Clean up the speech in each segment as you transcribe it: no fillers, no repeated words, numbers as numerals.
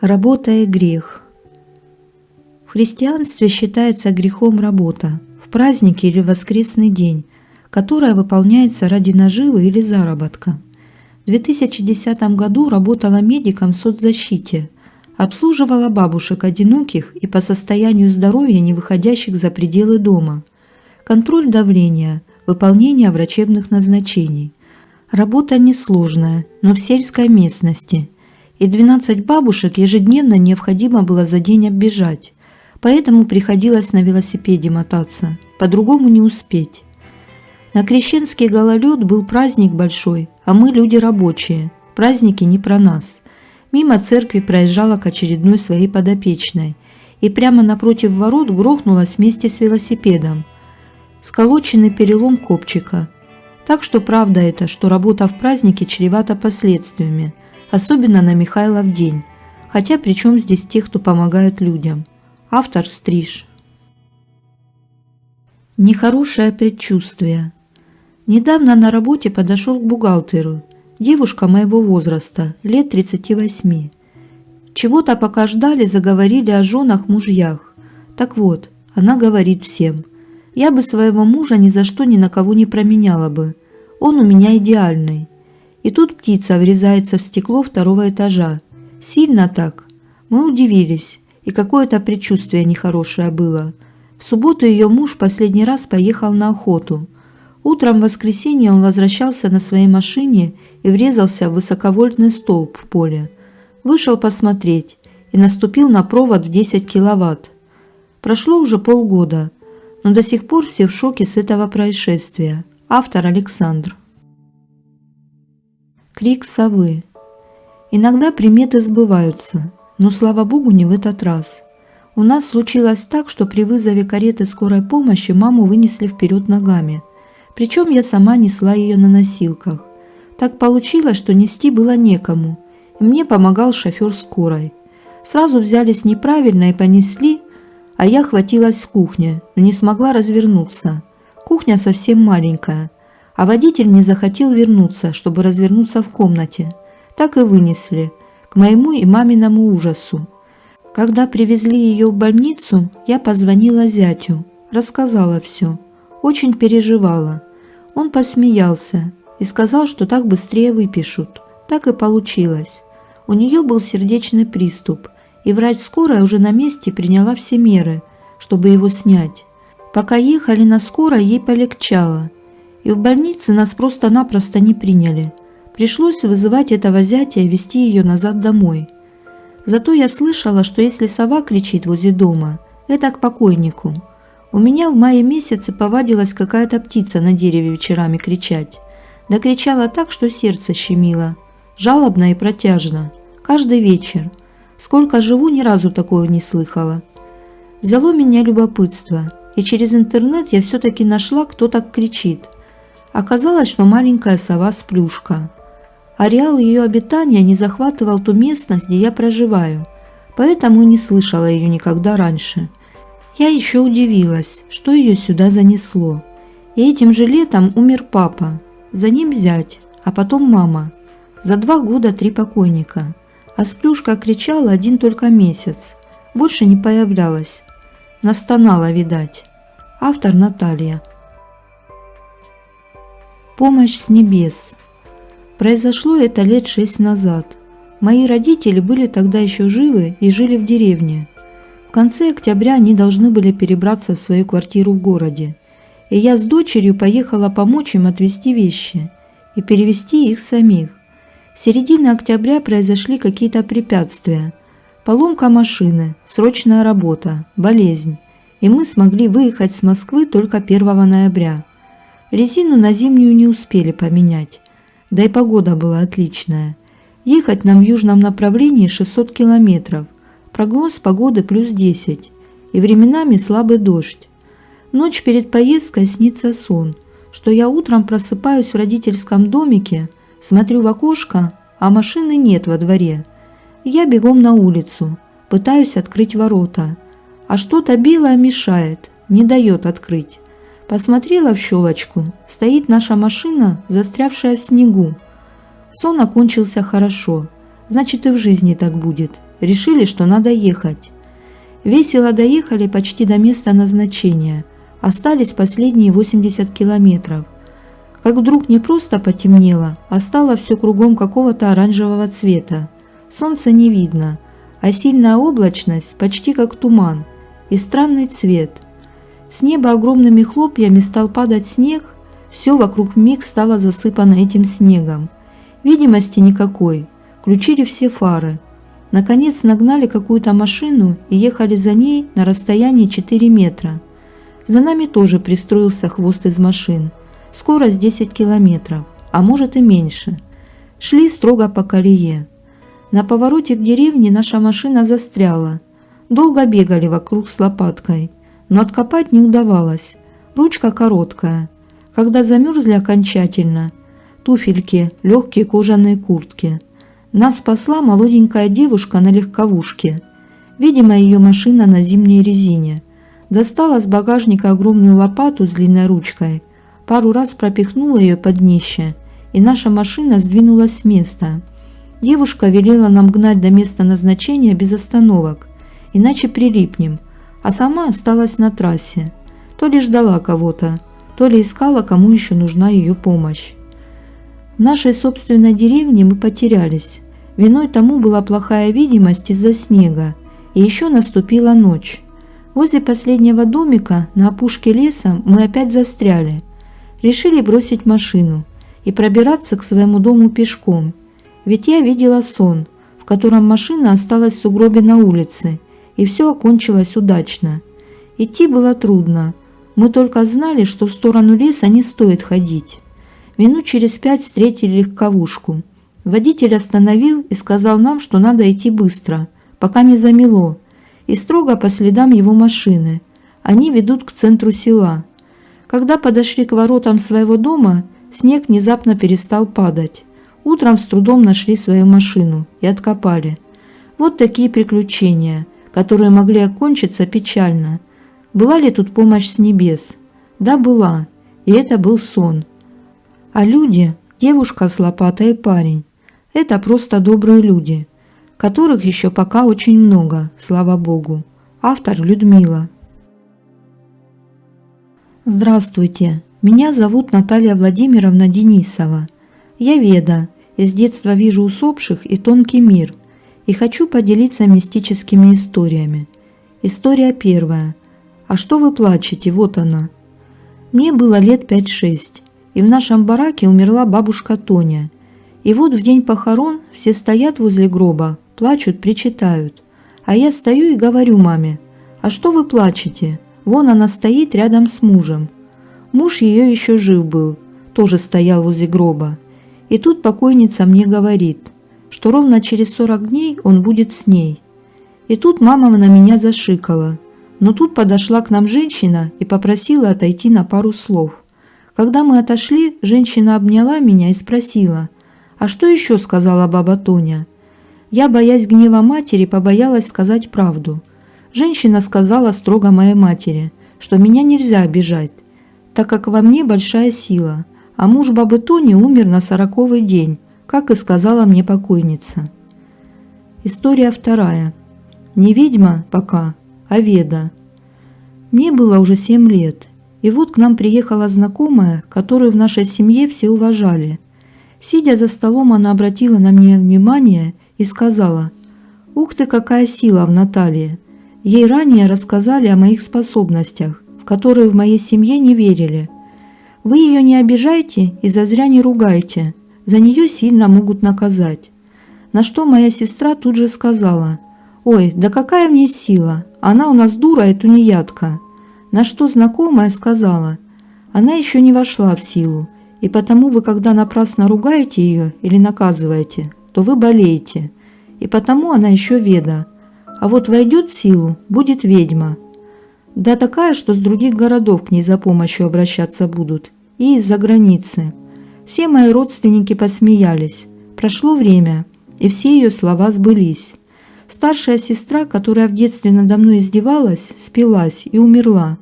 Работа и грех. В христианстве считается грехом работа в праздники или воскресный день, которая выполняется ради наживы или заработка. В 2010 году работала медиком в соцзащите, обслуживала бабушек одиноких и по состоянию здоровья не выходящих за пределы дома. Контроль давления, выполнение врачебных назначений. Работа несложная, но в сельской местности. И 12 бабушек ежедневно необходимо было за день оббежать, поэтому приходилось на велосипеде мотаться, по-другому не успеть. На Крещенский гололед был праздник большой, а мы люди рабочие, праздники не про нас. Мимо церкви проезжала к очередной своей подопечной, и прямо напротив ворот грохнулась вместе с велосипедом. Сколоченный перелом копчика. Так что правда это, что работа в празднике чревата последствиями, особенно на Михайлов день, хотя при чем здесь те, кто помогает людям. Автор Стриж. Нехорошее предчувствие. Недавно на работе подошел к бухгалтеру, девушка моего возраста, лет 38. Чего-то пока ждали, заговорили о женах-мужьях. Так вот, она говорит всем: я бы своего мужа ни за что ни на кого не променяла бы, он у меня идеальный. И тут птица врезается в стекло второго этажа. Сильно так. Мы удивились, и какое-то предчувствие нехорошее было. В субботу ее муж последний раз поехал на охоту. Утром в воскресенье он возвращался на своей машине и врезался в высоковольтный столб в поле. Вышел посмотреть и наступил на провод в 10 киловатт. Прошло уже полгода, но до сих пор все в шоке с этого происшествия. Автор Александр. Крик совы. Иногда приметы сбываются, но, слава богу, не в этот раз. У нас случилось так, что при вызове кареты скорой помощи маму вынесли вперед ногами. Причем я сама несла ее на носилках. Так получилось, что нести было некому, и мне помогал шофер скорой. Сразу взялись неправильно и понесли, а я хватилась в кухне, но не смогла развернуться. Кухня совсем маленькая, а водитель не захотел вернуться, чтобы развернуться в комнате. Так и вынесли, к моему и маминому ужасу. Когда привезли ее в больницу, я позвонила зятю, рассказала все. Очень переживала. Он посмеялся и сказал, что так быстрее выпишут. Так и получилось. У нее был сердечный приступ, и врач скорой уже на месте приняла все меры, чтобы его снять. Пока ехали на скорой, ей полегчало. И в больнице нас просто-напросто не приняли. Пришлось вызывать этого зятя и везти ее назад домой. Зато я слышала, что если сова кричит возле дома, это к покойнику. У меня в мае месяце повадилась какая-то птица на дереве вечерами кричать. Да кричала так, что сердце щемило. Жалобно и протяжно. Каждый вечер. Сколько живу, ни разу такого не слыхала. Взяло меня любопытство, и через интернет я все-таки нашла, кто так кричит. Оказалось, что маленькая сова-сплюшка. Ареал ее обитания не захватывал ту местность, где я проживаю, поэтому и не слышала ее никогда раньше. Я еще удивилась, что ее сюда занесло. И этим же летом умер папа, за ним зять, а потом мама. За 2 года 3 покойника. А сплюшка кричала 1 только месяц. Больше не появлялась. Настонала, видать. Автор Наталья. Помощь с небес. Произошло это лет 6 назад. Мои родители были тогда еще живы и жили в деревне. В конце октября они должны были перебраться в свою квартиру в городе. И я с дочерью поехала помочь им отвезти вещи и перевезти их самих. В середине октября произошли какие-то препятствия. Поломка машины, срочная работа, болезнь. И мы смогли выехать с Москвы только 1 ноября. Резину на зимнюю не успели поменять. Да и погода была отличная. Ехать нам в южном направлении 600 километров. Прогноз погоды плюс 10. И временами слабый дождь. Ночь перед поездкой снится сон, что я утром просыпаюсь в родительском домике, смотрю в окошко, а машины нет во дворе. Я бегом на улицу, пытаюсь открыть ворота, а что-то белое мешает, не дает открыть. Посмотрела в щелочку, стоит наша машина, застрявшая в снегу. Сон окончился хорошо, значит и в жизни так будет. решили, что надо ехать. Весело доехали почти до места назначения. Остались последние 80 километров. Как вдруг не просто потемнело, а стало все кругом какого-то оранжевого цвета. Солнца не видно, а сильная облачность почти как туман и странный цвет. С неба огромными хлопьями стал падать снег, все вокруг вмиг стало засыпано этим снегом. Видимости никакой, включили все фары. Наконец нагнали какую-то машину и ехали за ней на расстоянии 4 метра. За нами тоже пристроился хвост из машин. Скорость 10 километров, а может и меньше. Шли строго по колее. На повороте к деревне наша машина застряла. Долго бегали вокруг с лопаткой, но откопать не удавалось. Ручка короткая. Когда замерзли окончательно, туфельки, легкие кожаные куртки. Нас спасла молоденькая девушка на легковушке. Видимо, ее машина на зимней резине. Достала с багажника огромную лопату с длинной ручкой, пару раз пропихнула ее под днище, и наша машина сдвинулась с места. Девушка велела нам гнать до места назначения без остановок, иначе прилипнем, а сама осталась на трассе. То ли ждала кого-то, то ли искала, кому еще нужна ее помощь. В нашей собственной деревне мы потерялись. Виной тому была плохая видимость из-за снега, и еще наступила ночь. Возле последнего домика на опушке леса мы опять застряли. Решили бросить машину и пробираться к своему дому пешком. Ведь я видела сон, в котором машина осталась в сугробе на улице, и все окончилось удачно. Идти было трудно. Мы только знали, что в сторону леса не стоит ходить. Минут через 5 встретили легковушку. Водитель остановил и сказал нам, что надо идти быстро, пока не замело, и строго по следам его машины. Они ведут к центру села. Когда подошли к воротам своего дома, снег внезапно перестал падать. Утром с трудом нашли свою машину и откопали. Вот такие приключения, которые могли окончиться печально. Была ли тут помощь с небес? Да, была, и это был сон. А люди, девушка с лопатой и парень, это просто добрые люди, которых еще пока очень много, слава Богу. Автор Людмила. Здравствуйте, меня зовут Наталья Владимировна Денисова. Я веда, из детства вижу усопших и тонкий мир, и хочу поделиться мистическими историями. История первая. А что вы плачете? Вот она. Мне было лет 5-6, и в нашем бараке умерла бабушка Тоня. И вот в день похорон все стоят возле гроба, плачут, причитают. А я стою и говорю маме: «А что вы плачете? Вон она стоит рядом с мужем». Муж ее еще жив был, тоже стоял возле гроба. И тут покойница мне говорит, что ровно через 40 дней он будет с ней. И тут мама на меня зашикала. Но тут подошла к нам женщина и попросила отойти на пару слов. Когда мы отошли, женщина обняла меня и спросила: «А что еще сказала баба Тоня?» Я, боясь гнева матери, побоялась сказать правду. Женщина сказала строго моей матери, что меня нельзя обижать, так как во мне большая сила, а муж бабы Тони умер на 40-й день, как и сказала мне покойница. История вторая. Не ведьма пока, а веда. Мне было уже 7 лет, и вот к нам приехала знакомая, которую в нашей семье все уважали. Сидя за столом, она обратила на меня внимание и сказала: «Ух ты, какая сила в Наталье!» Ей ранее рассказали о моих способностях, в которые в моей семье не верили. «Вы ее не обижайте и зазря не ругайте, за нее сильно могут наказать». На что моя сестра тут же сказала: «Ой, да какая в ней сила, она у нас дура и тунеядка». На что знакомая сказала: «Она еще не вошла в силу, и потому вы, когда напрасно ругаете ее или наказываете, то вы болеете, и потому она еще веда, а вот войдет в силу, будет ведьма. Да такая, что с других городов к ней за помощью обращаться будут, и из-за границы». Все мои родственники посмеялись. Прошло время, и все ее слова сбылись. Старшая сестра, которая в детстве надо мной издевалась, спилась и умерла,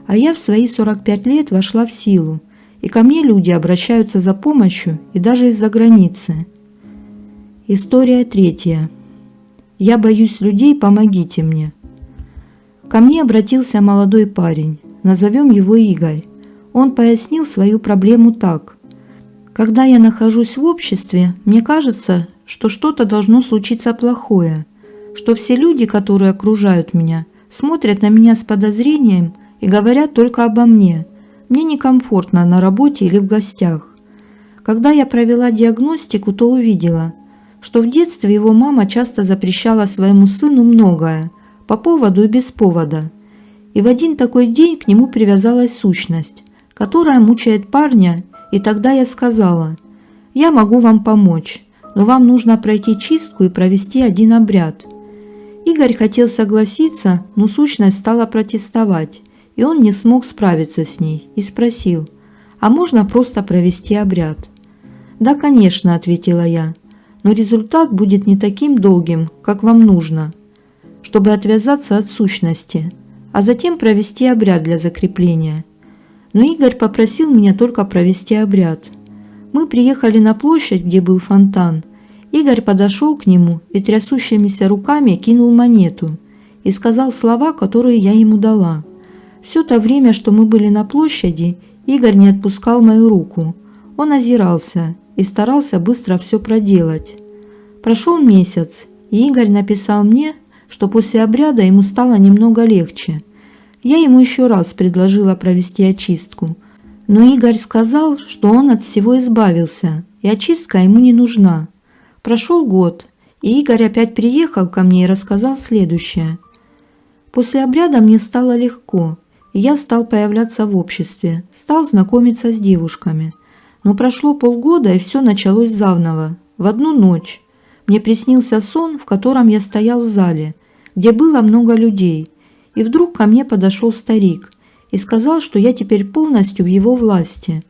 а я в свои 45 лет вошла в силу, и ко мне люди обращаются за помощью и даже из-за границы. История третья. Я боюсь людей, помогите мне». Ко мне обратился молодой парень, назовем его Игорь. Он пояснил свою проблему так. «Когда я нахожусь в обществе, мне кажется, что что-то должно случиться плохое, что все люди, которые окружают меня, смотрят на меня с подозрением и говорят только обо мне. Мне некомфортно на работе или в гостях. Когда я провела диагностику, то увидела, что в детстве его мама часто запрещала своему сыну многое, по поводу и без повода. И в один такой день к нему привязалась сущность, которая мучает парня, и тогда я сказала: «Я могу вам помочь, но вам нужно пройти чистку и провести один обряд». Игорь хотел согласиться, но сущность стала протестовать, и он не смог справиться с ней и спросил: «А можно просто провести обряд?» «Да, конечно», – ответила я, – «но результат будет не таким долгим, как вам нужно, чтобы отвязаться от сущности, а затем провести обряд для закрепления». Но Игорь попросил меня только провести обряд. Мы приехали на площадь, где был фонтан. Игорь подошел к нему и трясущимися руками кинул монету и сказал слова, которые я ему дала. Все то время, что мы были на площади, Игорь не отпускал мою руку. Он озирался и старался быстро все проделать. Прошел месяц, и Игорь написал мне, что после обряда ему стало немного легче. Я ему еще раз предложила провести очистку, но Игорь сказал, что он от всего избавился, и очистка ему не нужна. Прошел год, и Игорь опять приехал ко мне и рассказал следующее. «После обряда мне стало легко, и я стал появляться в обществе, стал знакомиться с девушками. Но прошло полгода, и все началось заново. В одну ночь мне приснился сон, в котором я стоял в зале, где было много людей, и вдруг ко мне подошел старик и сказал, что я теперь полностью в его власти.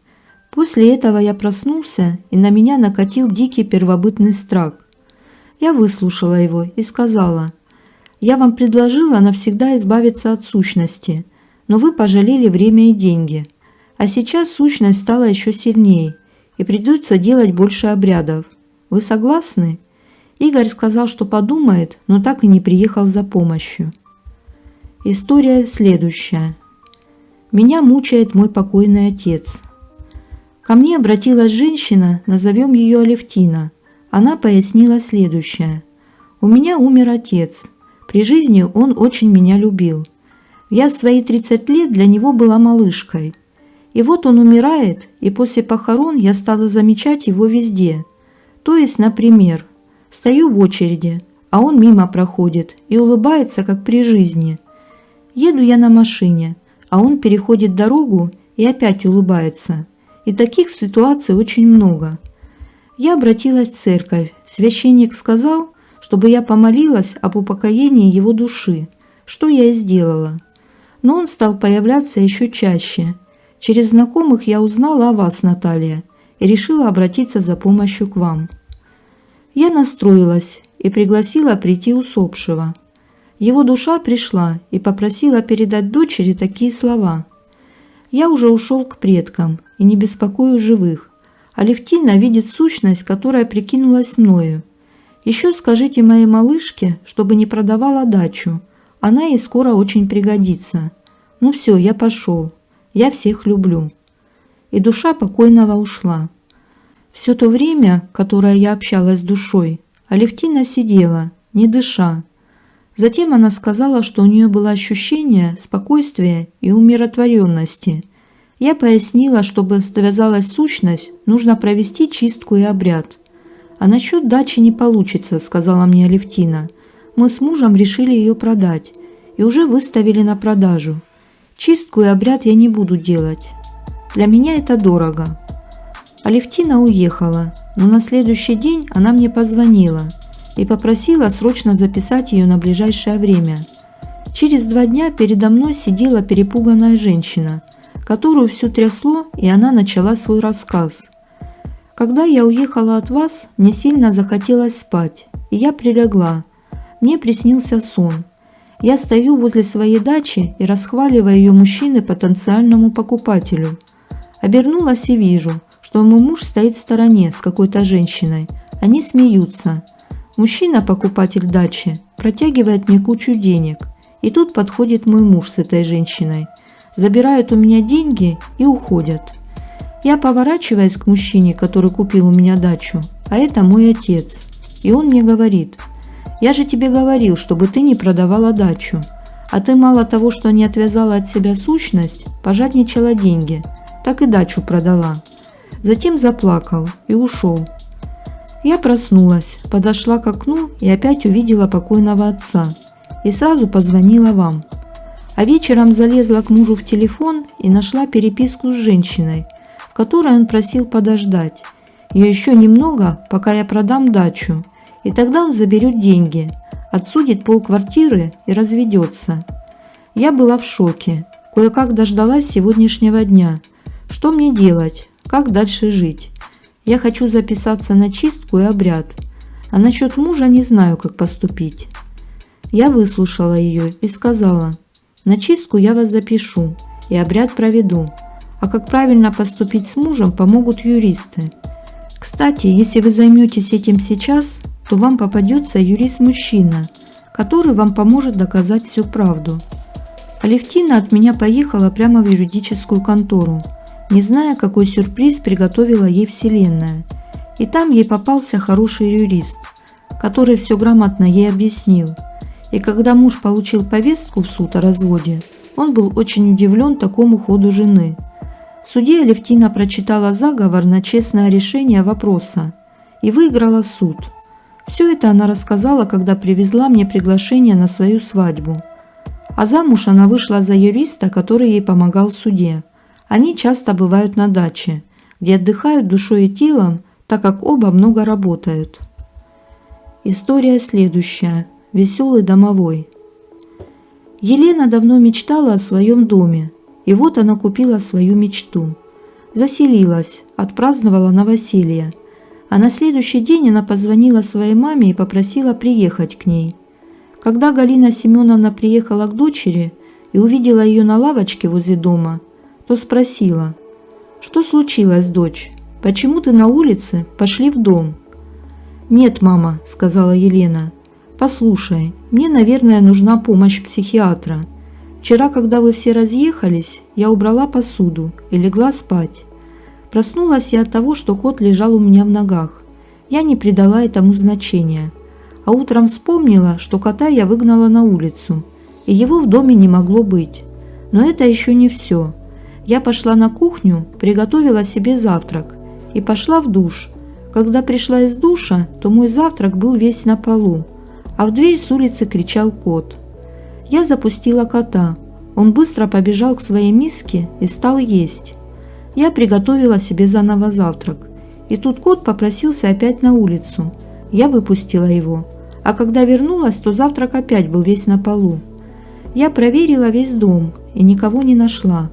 После этого я проснулся, и на меня накатил дикий первобытный страх. Я выслушала его и сказала: «Я вам предложила навсегда избавиться от сущности, но вы пожалели время и деньги. А сейчас сущность стала еще сильнее, и придется делать больше обрядов. Вы согласны?» Игорь сказал, что подумает, но так и не приехал за помощью. История следующая. Меня мучает мой покойный отец. Ко мне обратилась женщина, назовем ее Алевтина. Она пояснила следующее. «У меня умер отец. При жизни он очень меня любил. Я в свои 30 лет для него была малышкой. И вот он умирает, и после похорон я стала замечать его везде. То есть, например, стою в очереди, а он мимо проходит и улыбается, как при жизни. Еду я на машине, а он переходит дорогу и опять улыбается. И таких ситуаций очень много. Я обратилась в церковь. Священник сказал, чтобы я помолилась об упокоении его души, что я и сделала. Но он стал появляться еще чаще. Через знакомых я узнала о вас, Наталья, и решила обратиться за помощью к вам. Я настроилась и пригласила прийти усопшего. Его душа пришла и попросила передать дочери такие слова. «Я уже ушел к предкам и не беспокою живых. Алевтина видит сущность, которая прикинулась мною. Еще скажите моей малышке, чтобы не продавала дачу. Она ей скоро очень пригодится. Ну все, я пошел. Я всех люблю». И душа покойного ушла. Все то время, которое я общалась с душой, Алевтина сидела, не дыша. Затем она сказала, что у нее было ощущение спокойствия и умиротворенности. Я пояснила, чтобы связалась сущность, нужно провести чистку и обряд. «А насчет дачи не получится», – сказала мне Алевтина. «Мы с мужем решили ее продать и уже выставили на продажу. Чистку и обряд я не буду делать. Для меня это дорого». Алевтина уехала, но на следующий день она мне позвонила и попросила срочно записать ее на ближайшее время. Через 2 дня передо мной сидела перепуганная женщина, которую всю трясло, и она начала свой рассказ. «Когда я уехала от вас, мне сильно захотелось спать, и я прилегла. Мне приснился сон. Я стою возле своей дачи и расхваливаю ее мужчины потенциальному покупателю. Обернулась и вижу, что мой муж стоит в стороне с какой-то женщиной. Они смеются. Мужчина, покупатель дачи, протягивает мне кучу денег. И тут подходит мой муж с этой женщиной, забирает у меня деньги и уходят. Я поворачиваюсь к мужчине, который купил у меня дачу, а это мой отец. И он мне говорит: «Я же тебе говорил, чтобы ты не продавала дачу, а ты мало того, что не отвязала от себя сущность, пожадничала деньги, так и дачу продала». Затем заплакал и ушел. Я проснулась, подошла к окну и опять увидела покойного отца. И сразу позвонила вам. А вечером залезла к мужу в телефон и нашла переписку с женщиной, в которой он просил подождать ее еще немного, пока я продам дачу, и тогда он заберет деньги, отсудит полквартиры и разведется. Я была в шоке, кое-как дождалась сегодняшнего дня. Что мне делать? Как дальше жить? Я хочу записаться на чистку и обряд, а насчет мужа не знаю, как поступить. Я выслушала ее и сказала: на чистку я вас запишу и обряд проведу, а как правильно поступить с мужем, помогут юристы. Кстати, если вы займетесь этим сейчас, то вам попадется юрист-мужчина, который вам поможет доказать всю правду. Алевтина от меня поехала прямо в юридическую контору, не зная, какой сюрприз приготовила ей Вселенная. И там ей попался хороший юрист, который все грамотно ей объяснил. И когда муж получил повестку в суд о разводе, он был очень удивлен такому ходу жены. В суде Алевтина прочитала заговор на честное решение вопроса и выиграла суд. Все это она рассказала, когда привезла мне приглашение на свою свадьбу. А замуж она вышла за юриста, который ей помогал в суде. Они часто бывают на даче, где отдыхают душой и телом, так как оба много работают. История следующая. Веселый домовой. Елена давно мечтала о своем доме, и вот она купила свою мечту. Заселилась, отпраздновала новоселье, а на следующий день она позвонила своей маме и попросила приехать к ней. Когда Галина Семеновна приехала к дочери и увидела ее на лавочке возле дома, то спросила: «Что случилось, дочь? Почему ты на улице? Пошли в дом». «Нет, мама», – сказала Елена. «Послушай, мне, наверное, нужна помощь психиатра. Вчера, когда вы все разъехались, я убрала посуду и легла спать. Проснулась я от того, что кот лежал у меня в ногах. Я не придала этому значения. А утром вспомнила, что кота я выгнала на улицу, и его в доме не могло быть. Но это еще не все. Я пошла на кухню, приготовила себе завтрак и пошла в душ. Когда пришла из душа, то мой завтрак был весь на полу, а в дверь с улицы кричал кот. Я запустила кота. Он быстро побежал к своей миске и стал есть. Я приготовила себе заново завтрак, и тут кот попросился опять на улицу. Я выпустила его, а когда вернулась, то завтрак опять был весь на полу. Я проверила весь дом и никого не нашла.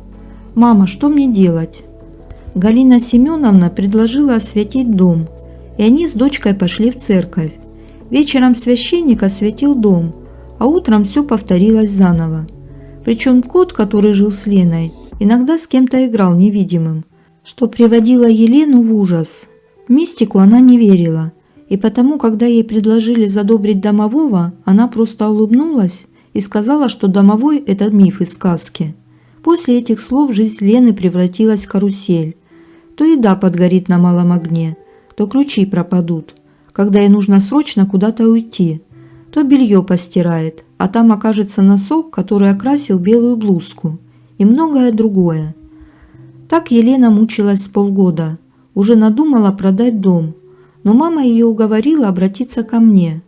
«Мама, что мне делать?» Галина Семеновна предложила осветить дом, и они с дочкой пошли в церковь. Вечером священник осветил дом, а утром все повторилось заново. Причем кот, который жил с Леной, иногда с кем-то играл невидимым, что приводило Елену в ужас. В мистику она не верила, и потому, когда ей предложили задобрить домового, она просто улыбнулась и сказала, что домовой – это миф из сказки. После этих слов жизнь Лены превратилась в карусель. То еда подгорит на малом огне, то ключи пропадут, когда ей нужно срочно куда-то уйти, то белье постирает, а там окажется носок, который окрасил белую блузку, и многое другое. Так Елена мучилась с полгода, уже надумала продать дом, но мама ее уговорила обратиться ко мне.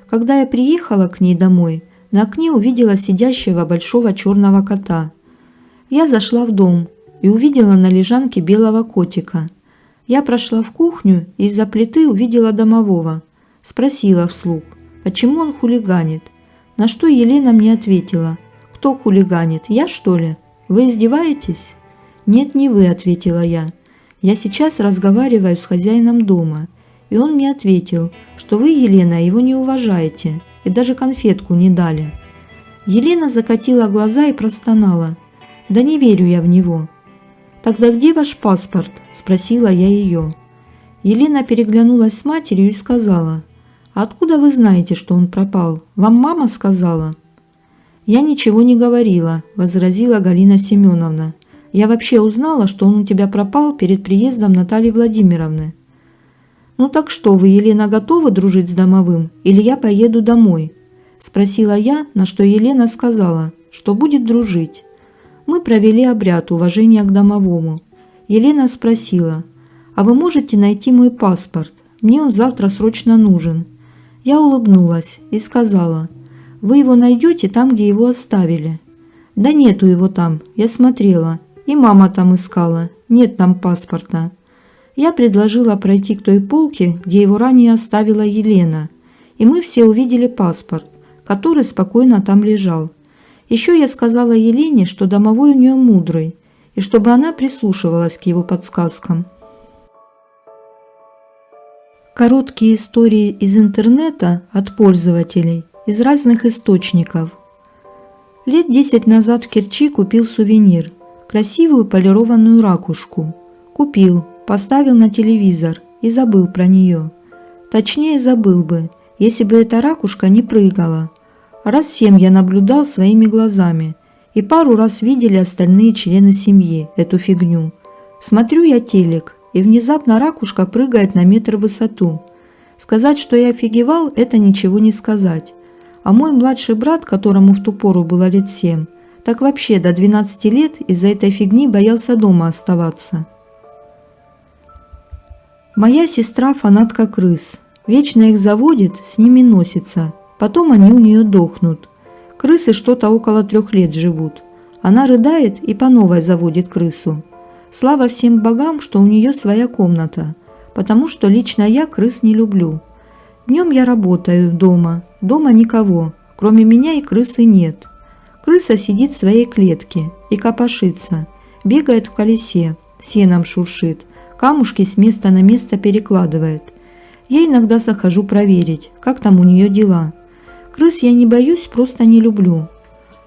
Когда я приехала к ней домой, на окне увидела сидящего большого черного кота. Я зашла в дом и увидела на лежанке белого котика. Я прошла в кухню и из-за плиты увидела домового. Спросила вслух, почему он хулиганит, на что Елена мне ответила: «Кто хулиганит, я что ли? Вы издеваетесь?» «Нет, не вы», – ответила я. «Я сейчас разговариваю с хозяином дома». И он мне ответил, что вы, Елена, его не уважаете и даже конфетку не дали. Елена закатила глаза и простонала: «Да не верю я в него». «Тогда где ваш паспорт?» – спросила я ее. Елена переглянулась с матерью и сказала: «А откуда вы знаете, что он пропал? Вам мама сказала?» «Я ничего не говорила», – возразила Галина Семеновна. «Я вообще узнала, что он у тебя пропал перед приездом Натальи Владимировны». «Ну так что, вы, Елена, готовы дружить с домовым, или я поеду домой?» – спросила я, на что Елена сказала, что будет дружить. Мы провели обряд уважения к домовому. Елена спросила: «А вы можете найти мой паспорт? Мне он завтра срочно нужен». Я улыбнулась и сказала: «Вы его найдете там, где его оставили». «Да нету его там, я смотрела, и мама там искала, нет там паспорта». Я предложила пройти к той полке, где его ранее оставила Елена, и мы все увидели паспорт, который спокойно там лежал. Еще я сказала Елене, что домовой у нее мудрый, и чтобы она прислушивалась к его подсказкам. Короткие истории из интернета от пользователей из разных источников. Лет 10 назад в Керчи купил сувенир – красивую полированную ракушку. Купил, поставил на телевизор и забыл про нее. Точнее, забыл бы, если бы эта ракушка не прыгала. Раз 7 я наблюдал своими глазами, и пару раз видели остальные члены семьи эту фигню. Смотрю я телек, и внезапно ракушка прыгает на метр в высоту. Сказать, что я офигевал, это ничего не сказать. А мой младший брат, которому в ту пору было лет 7, так вообще до 12 лет из-за этой фигни боялся дома оставаться. Моя сестра фанатка крыс. Вечно их заводит, с ними носится. Потом они у нее дохнут. Крысы что-то около 3 лет живут. Она рыдает и по новой заводит крысу. Слава всем богам, что у нее своя комната, потому что лично я крыс не люблю. Днем я работаю дома никого, кроме меня и крысы нет. Крыса сидит в своей клетке и копошится, бегает в колесе, сеном шуршит, камушки с места на место перекладывает. Я иногда захожу проверить, как там у нее дела. Крыс я не боюсь, просто не люблю.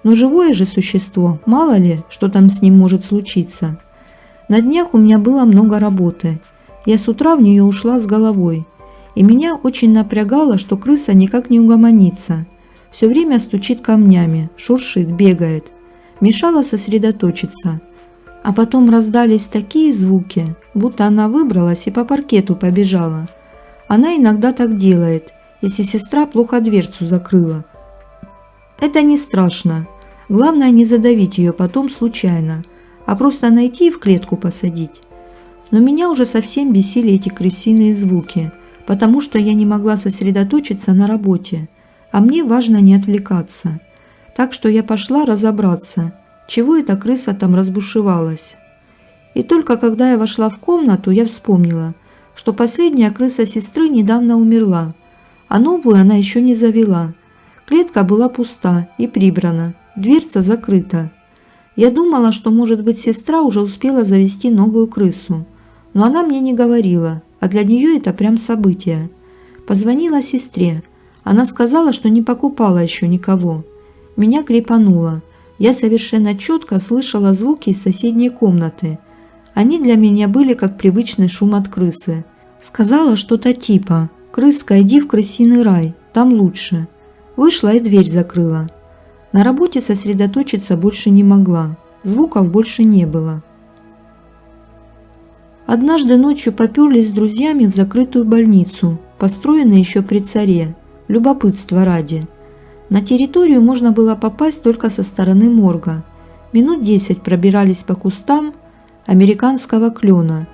Но живое же существо, мало ли, что там с ним может случиться. На днях у меня было много работы. Я с утра в нее ушла с головой. И меня очень напрягало, что крыса никак не угомонится. Все время стучит камнями, шуршит, бегает. Мешало сосредоточиться. А потом раздались такие звуки, будто она выбралась и по паркету побежала. Она иногда так делает, если сестра плохо дверцу закрыла. Это не страшно. Главное не задавить ее потом случайно, а просто найти и в клетку посадить. Но меня уже совсем бесили эти крысиные звуки, потому что я не могла сосредоточиться на работе, а мне важно не отвлекаться. Так что я пошла разобраться, чего эта крыса там разбушевалась. И только когда я вошла в комнату, я вспомнила, что последняя крыса сестры недавно умерла, а новую она еще не завела. Клетка была пуста и прибрана, дверца закрыта. Я думала, что, может быть, сестра уже успела завести новую крысу, но она мне не говорила, а для нее это прям событие. Позвонила сестре. Она сказала, что не покупала еще никого. Меня крепануло. Я совершенно четко слышала звуки из соседней комнаты. Они для меня были как привычный шум от крысы. Сказала что-то типа: «Крыска, иди в крысиный рай, там лучше». Вышла и дверь закрыла. На работе сосредоточиться больше не могла. Звуков больше не было. Однажды ночью поперлись с друзьями в закрытую больницу, построенную еще при царе, любопытства ради. На территорию можно было попасть только со стороны морга. Минут 10 пробирались по кустам американского клена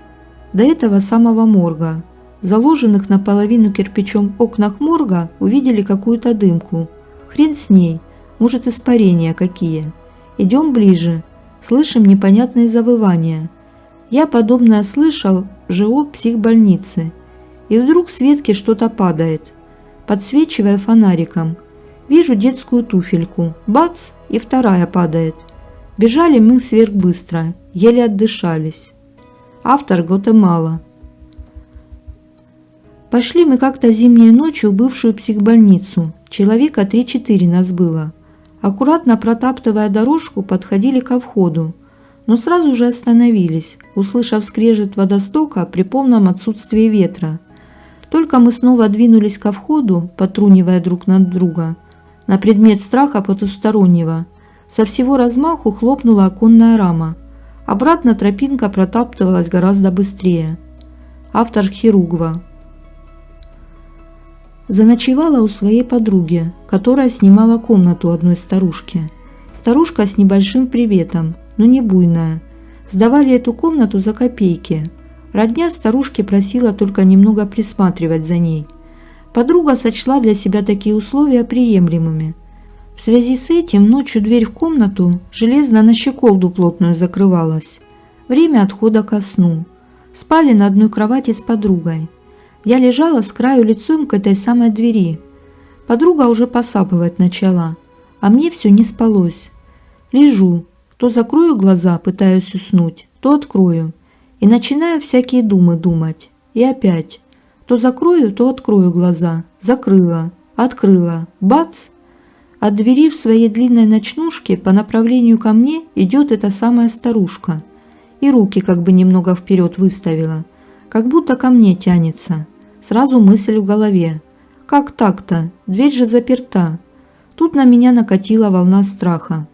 до этого самого морга. В заложенных наполовину кирпичом окнах морга увидели какую-то дымку. Хрен с ней, может, испарения какие. Идем ближе, слышим непонятные завывания. Я подобное слышал в ЖО психбольницы. И вдруг с ветки что-то падает. Подсвечивая фонариком, вижу детскую туфельку. Бац, и вторая падает. Бежали мы сверхбыстро, еле отдышались. Автор Гватемала. Пошли мы как-то зимней ночью в бывшую психбольницу. Человека 3-4 нас было. Аккуратно протаптывая дорожку, подходили ко входу. Но сразу же остановились, услышав скрежет водостока при полном отсутствии ветра. Только мы снова двинулись ко входу, потрунивая друг над друга, на предмет страха потустороннего, со всего размаху хлопнула оконная рама. Обратно тропинка протаптывалась гораздо быстрее. Автор Хиругва. Заночевала у своей подруги, которая снимала комнату одной старушки. Старушка с небольшим приветом, но не буйная. Сдавали эту комнату за копейки. Родня старушки просила только немного присматривать за ней. Подруга сочла для себя такие условия приемлемыми. В связи с этим ночью дверь в комнату железно на щеколду плотную закрывалась. Время отхода ко сну. Спали на одной кровати с подругой. Я лежала с краю лицом к этой самой двери. Подруга уже посапывать начала, а мне все не спалось. Лежу, то закрою глаза, пытаюсь уснуть, то открою. И начинаю всякие думы думать. И опять. То закрою, то открою глаза. Закрыла, открыла. Бац! От двери в своей длинной ночнушке по направлению ко мне идет эта самая старушка. И руки как бы немного вперед выставила. Как будто ко мне тянется. Сразу мысль в голове. Как так-то? Дверь же заперта. Тут на меня накатила волна страха.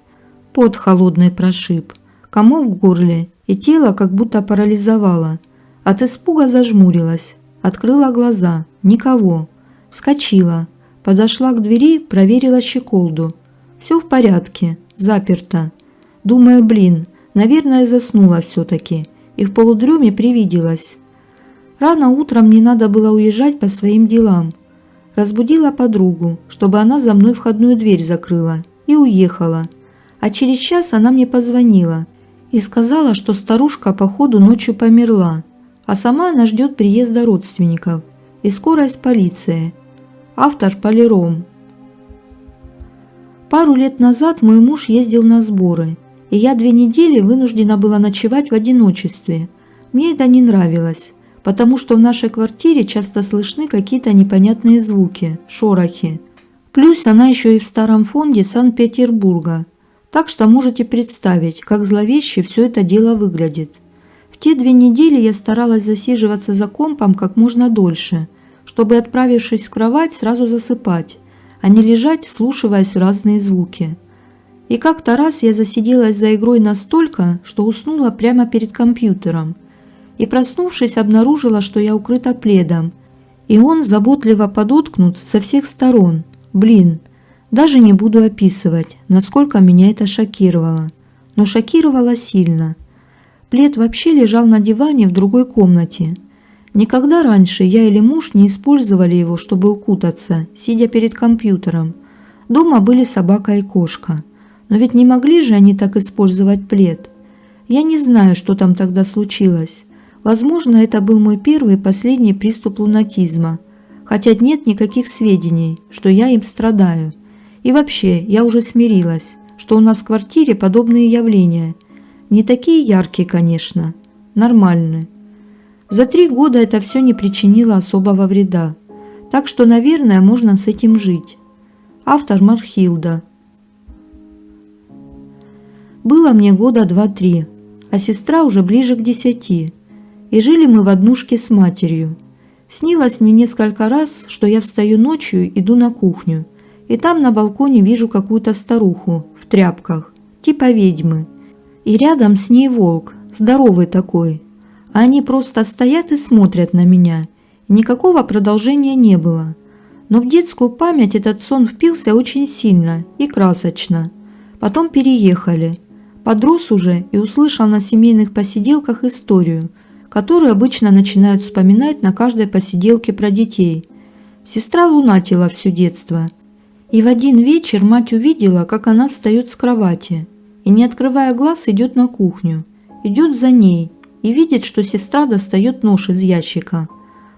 Пот холодный прошиб. Комок в горле, и тело как будто парализовало. От испуга зажмурилась. Открыла глаза. Никого. Вскочила. Подошла к двери, проверила щеколду. Все в порядке. Заперто. Думаю, наверное, заснула все-таки. И в полудреме привиделась. Рано утром мне надо было уезжать по своим делам. Разбудила подругу, чтобы она за мной входную дверь закрыла, и уехала. А через час она мне позвонила и сказала, что старушка походу ночью померла, а сама она ждет приезда родственников и скорой с полицией. Автор Полиром. Пару лет назад мой муж ездил на сборы, и я 2 недели вынуждена была ночевать в одиночестве. Мне это не нравилось, потому что в нашей квартире часто слышны какие-то непонятные звуки, шорохи. Плюс она еще и в старом фонде Санкт-Петербурга, так что можете представить, как зловеще все это дело выглядит. В те 2 недели я старалась засиживаться за компом как можно дольше, чтобы, отправившись в кровать, сразу засыпать, а не лежать, вслушиваясь в разные звуки. И как-то раз я засиделась за игрой настолько, что уснула прямо перед компьютером, и, проснувшись, обнаружила, что я укрыта пледом, и он заботливо подоткнут со всех сторон. Даже не буду описывать, насколько меня это шокировало, но шокировало сильно. Плед вообще лежал на диване в другой комнате. Никогда раньше я или муж не использовали его, чтобы укутаться, сидя перед компьютером. Дома были собака и кошка. Но ведь не могли же они так использовать плед. Я не знаю, что там тогда случилось. Возможно, это был мой первый и последний приступ лунатизма, хотя нет никаких сведений, что я им страдаю. И вообще, я уже смирилась, что у нас в квартире подобные явления. Не такие яркие, конечно, нормальные. За 3 года это все не причинило особого вреда, так что, наверное, можно с этим жить. Автор Мархилда. Было мне года 2-3, а сестра уже ближе к 10, и жили мы в однушке с матерью. Снилось мне несколько раз, что я встаю ночью, иду на кухню, и там на балконе вижу какую-то старуху в тряпках, типа ведьмы, и рядом с ней волк, здоровый такой. А они просто стоят и смотрят на меня. Никакого продолжения не было. Но в детскую память этот сон впился очень сильно и красочно. Потом переехали. Подрос уже и услышал на семейных посиделках историю, которую обычно начинают вспоминать на каждой посиделке про детей. Сестра лунатила все детство. И в один вечер мать увидела, как она встает с кровати и, не открывая глаз, идет на кухню. Идет за ней и видит, что сестра достает нож из ящика.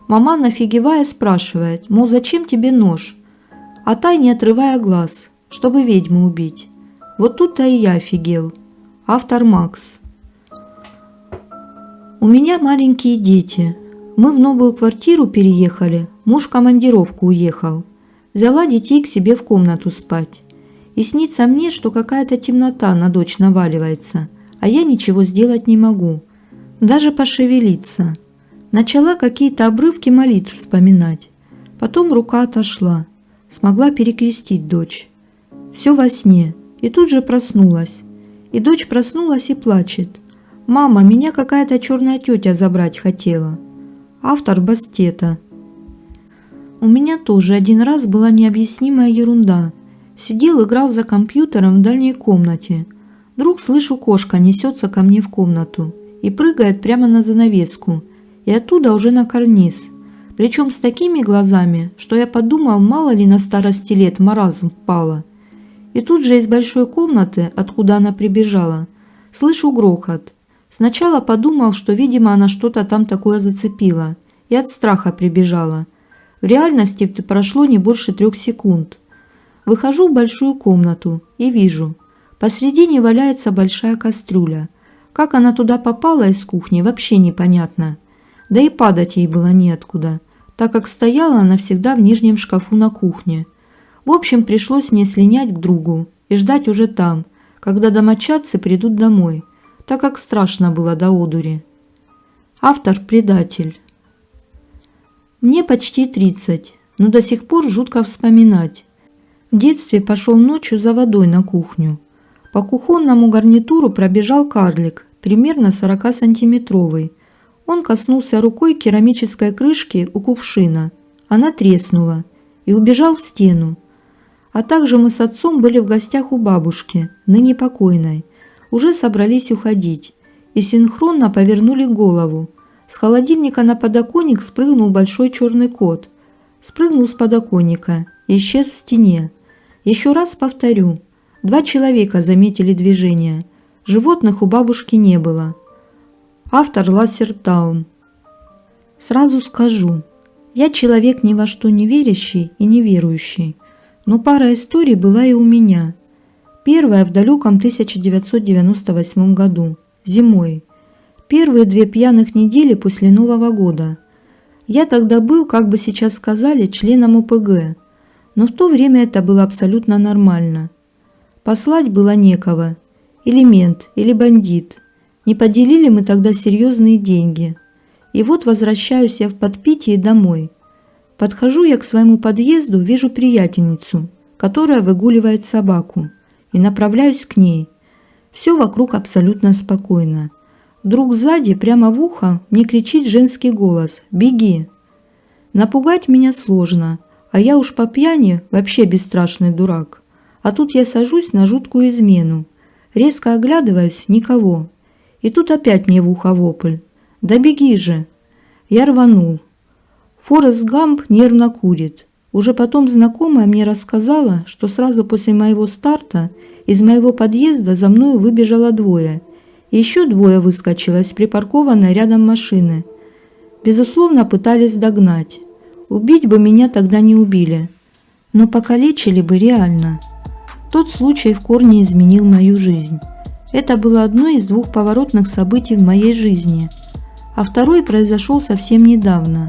Мама, офигевая, спрашивает, мол, зачем тебе нож? А та, не отрывая глаз, чтобы ведьму убить. Вот тут-то и я офигел. Автор Макс. У меня маленькие дети. Мы в новую квартиру переехали, муж в командировку уехал. Взяла детей к себе в комнату спать. И снится мне, что какая-то темнота на дочь наваливается, а я ничего сделать не могу. Даже пошевелиться. Начала какие-то обрывки молитв вспоминать. Потом рука отошла. Смогла перекрестить дочь. Все во сне. И тут же проснулась. И дочь проснулась и плачет. «Мама, меня какая-то черная тетя забрать хотела». Автор Бастета. У меня тоже один раз была необъяснимая ерунда. Сидел, играл за компьютером в дальней комнате. Вдруг слышу, кошка несется ко мне в комнату и прыгает прямо на занавеску, и оттуда уже на карниз. Причем с такими глазами, что я подумал, мало ли на старости лет маразм впала. И тут же из большой комнаты, откуда она прибежала, слышу грохот. Сначала подумал, что, видимо, она что-то там такое зацепила, и от страха прибежала. В реальности прошло не больше 3 секунд. Выхожу в большую комнату и вижу. Посредине валяется большая кастрюля. Как она туда попала из кухни, вообще непонятно. Да и падать ей было неоткуда, так как стояла она всегда в нижнем шкафу на кухне. В общем, пришлось мне слинять к другу и ждать уже там, когда домочадцы придут домой, так как страшно было до одури. Автор предатель. Мне почти 30, но до сих пор жутко вспоминать. В детстве пошел ночью за водой на кухню. По кухонному гарнитуру пробежал карлик, примерно 40-сантиметровый. Он коснулся рукой керамической крышки у кувшина. Она треснула и убежал в стену. А также мы с отцом были в гостях у бабушки, ныне покойной. Уже собрались уходить и синхронно повернули голову. С холодильника на подоконник спрыгнул большой черный кот. Спрыгнул с подоконника и исчез в стене. Еще раз повторю. 2 человека заметили движение. Животных у бабушки не было. Автор Лассертаун. Сразу скажу, я человек ни во что не верящий и не верующий, но пара историй была и у меня. Первая в далеком 1998 году, зимой. Первые 2 пьяных недели после Нового года. Я тогда был, как бы сейчас сказали, членом ОПГ, но в то время это было абсолютно нормально. Послать было некого, или мент, или бандит. Не поделили мы тогда серьезные деньги. И вот возвращаюсь я в подпитии домой. Подхожу я к своему подъезду, вижу приятельницу, которая выгуливает собаку, и направляюсь к ней. Все вокруг абсолютно спокойно. Вдруг сзади, прямо в ухо, мне кричит женский голос «Беги!». Напугать меня сложно, а я уж по пьяни вообще бесстрашный дурак. А тут я сажусь на жуткую измену. Резко оглядываюсь – никого. И тут опять мне в ухо вопль. «Да беги же!». Я рванул. Форест Гамп нервно курит. Уже потом знакомая мне рассказала, что сразу после моего старта из моего подъезда за мною выбежало 2. И еще 2 выскочило из припаркованной рядом машины. Безусловно, пытались догнать. Убить бы меня тогда не убили, но покалечили бы реально. Тот случай в корне изменил мою жизнь. Это было одно из 2 поворотных событий в моей жизни. А второй произошел совсем недавно,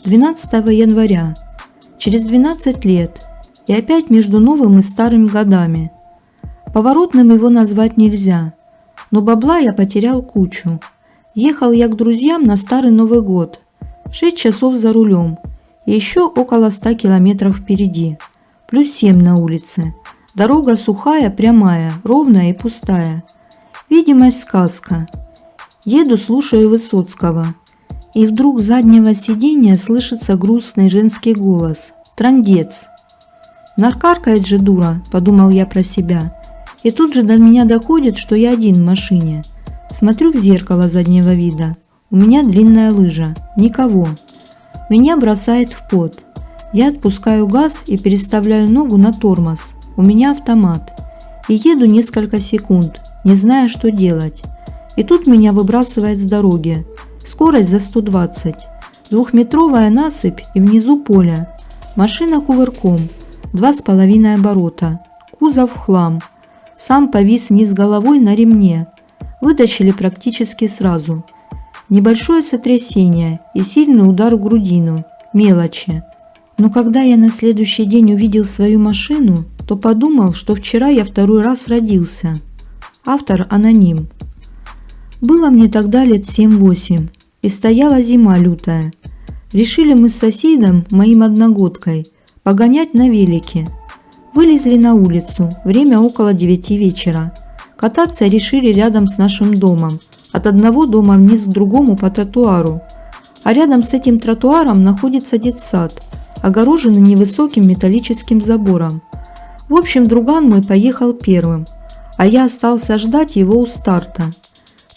12 января, через 12 лет, и опять между новым и старым годами. Поворотным его назвать нельзя, но бабла я потерял кучу. Ехал я к друзьям на Старый Новый год, 6 часов за рулем, и еще около 100 километров впереди, плюс 7 на улице. Дорога сухая, прямая, ровная и пустая. Видимость сказка. Еду, слушаю Высоцкого. И вдруг с заднего сиденья слышится грустный женский голос. Трындец. Накаркает же дура, подумал я про себя. И тут же до меня доходит, что я один в машине. Смотрю в зеркало заднего вида. У меня длинная лыжа. Никого. Меня бросает в пот. Я отпускаю газ и переставляю ногу на тормоз. У меня автомат. И еду несколько секунд, не зная, что делать. И тут меня выбрасывает с дороги. Скорость за 120. 2-метровая насыпь и внизу поле. Машина кувырком. 2,5 оборота. Кузов в хлам. Сам повис вниз головой на ремне. Вытащили практически сразу. Небольшое сотрясение и сильный удар в грудину. Мелочи. Но когда я на следующий день увидел свою машину, то подумал, что вчера я 2-й раз родился. Автор аноним. Было мне тогда лет 7-8. И стояла зима лютая. Решили мы с соседом, моим одногодкой, погонять на велике. Вылезли на улицу, время около 9 вечера. Кататься решили рядом с нашим домом, от одного дома вниз к другому по тротуару. А рядом с этим тротуаром находится детсад, огороженный невысоким металлическим забором. В общем, друган мой поехал первым, а я остался ждать его у старта.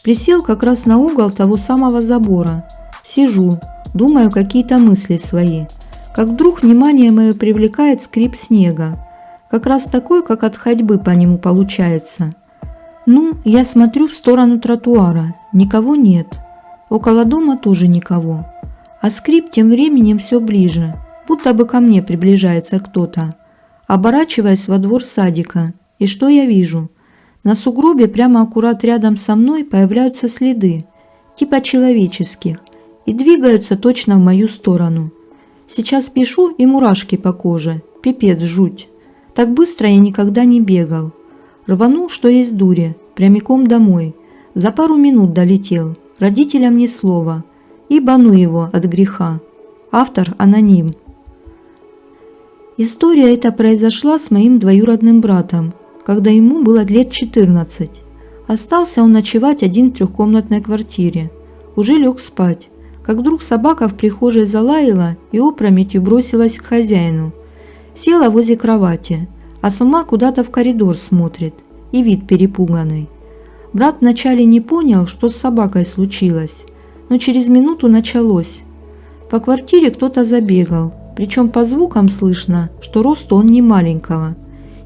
Присел как раз на угол того самого забора. Сижу, думаю какие-то мысли свои. Как вдруг внимание мое привлекает скрип снега. Как раз такой, как от ходьбы по нему получается. Ну, я смотрю в сторону тротуара. Никого нет. Около дома тоже никого. А скрип тем временем все ближе, будто бы ко мне приближается кто-то. Оборачиваясь во двор садика, и что я вижу? На сугробе прямо аккурат рядом со мной появляются следы, типа человеческих, и двигаются точно в мою сторону. Сейчас пишу, и мурашки по коже, пипец жуть. Так быстро я никогда не бегал. Рванул, что есть дури, прямиком домой. За пару минут долетел, родителям ни слова. И бану его от греха. Автор аноним. История эта произошла с моим двоюродным братом, когда ему было лет 14. Остался он ночевать один в трехкомнатной квартире. Уже лег спать, как вдруг собака в прихожей залаяла и опрометью бросилась к хозяину. Села возле кровати, а сама куда-то в коридор смотрит, и вид перепуганный. Брат вначале не понял, что с собакой случилось, но через минуту началось. По квартире кто-то забегал, причем по звукам слышно, что рост он не маленького,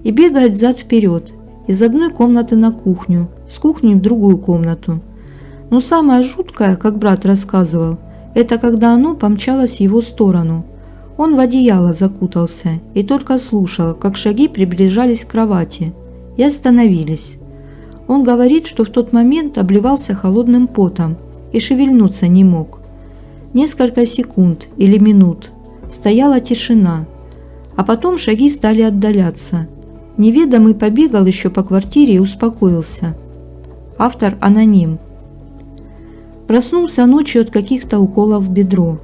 и бегает взад-вперед, из одной комнаты на кухню, с кухни в другую комнату. Но самое жуткое, как брат рассказывал, это когда оно помчалось в его сторону. Он в одеяло закутался и только слушал, как шаги приближались к кровати и остановились. Он говорит, что в тот момент обливался холодным потом и шевельнуться не мог. Несколько секунд или минут стояла тишина, а потом шаги стали отдаляться. Неведомый побегал еще по квартире и успокоился. Автор аноним. Проснулся ночью от каких-то уколов в бедро.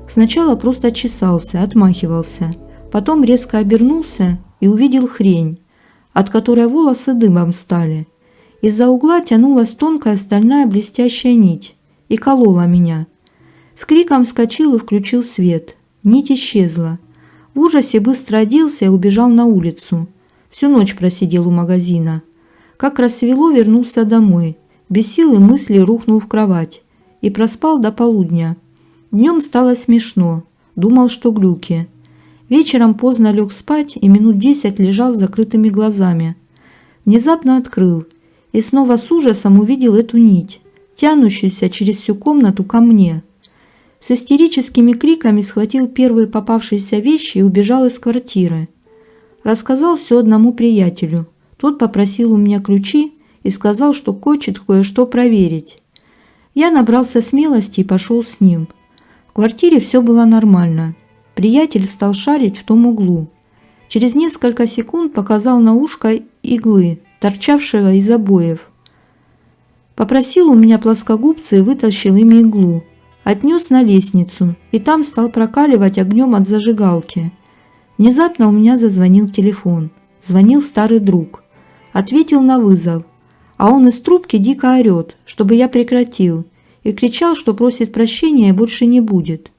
Сначала просто чесался, отмахивался, потом резко обернулся и увидел хрень, от которой волосы дымом стали. Из-за угла тянулась тонкая стальная блестящая нить и колола меня. С криком вскочил и включил свет. Нить исчезла. В ужасе быстро оделся и убежал на улицу. Всю ночь просидел у магазина. Как рассвело, вернулся домой. Без сил и мысли рухнул в кровать и проспал до полудня. Днем стало смешно. Думал, что глюки. Вечером поздно лег спать и минут 10 лежал с закрытыми глазами. Внезапно открыл и снова с ужасом увидел эту нить, тянущуюся через всю комнату ко мне. С истерическими криками схватил первые попавшиеся вещи и убежал из квартиры. Рассказал все одному приятелю. Тот попросил у меня ключи и сказал, что хочет кое-что проверить. Я набрался смелости и пошел с ним. В квартире все было нормально. Приятель стал шарить в том углу. Через несколько секунд показал на ушко иглы, торчавшего из обоев. Попросил у меня плоскогубцы и вытащил ими иглу. Отнес на лестницу и там стал прокаливать огнем от зажигалки. Внезапно у меня зазвонил телефон. Звонил старый друг. Ответил на вызов. А он из трубки дико орет, чтобы я прекратил, и кричал, что просит прощения и больше не будет.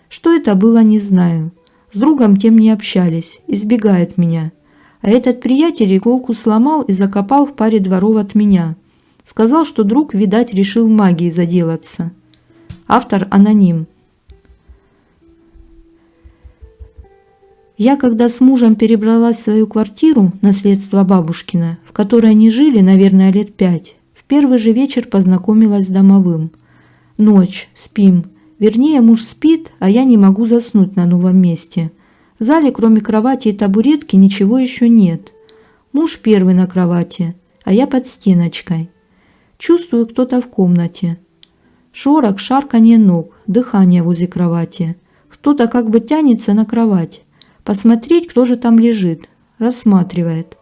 Что это было, не знаю. С другом тем не общались, избегает меня. А этот приятель иголку сломал и закопал в паре дворов от меня. Сказал, что друг, видать, решил магией заделаться. Автор аноним. Я, когда с мужем перебралась в свою квартиру, наследство бабушкина, в которой они жили, наверное, лет 5, в первый же вечер познакомилась с домовым. Ночь, спим. Вернее, муж спит, а я не могу заснуть на новом месте. В зале, кроме кровати и табуретки, ничего еще нет. Муж первый на кровати, а я под стеночкой. Чувствую, кто-то в комнате. Шорох, шарканье ног, дыхание возле кровати. Кто-то как бы тянется на кровать. Посмотреть, кто же там лежит. Рассматривает.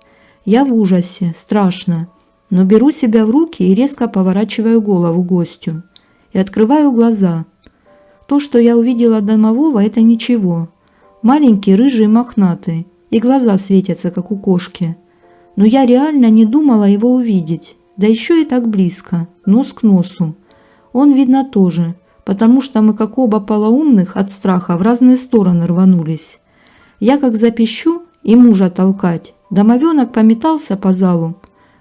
Я в ужасе, страшно. Но беру себя в руки и резко поворачиваю голову гостю. и открываю глаза. То, что я увидела домового, это ничего. Маленький, рыжий, мохнатый, и глаза светятся, как у кошки. Но я реально не думала его увидеть, да еще и так близко, нос к носу. Он, видно, тоже, потому что мы, как оба полоумных, от страха в разные стороны рванулись. Я как запищу и мужа толкать. Домовенок пометался по залу,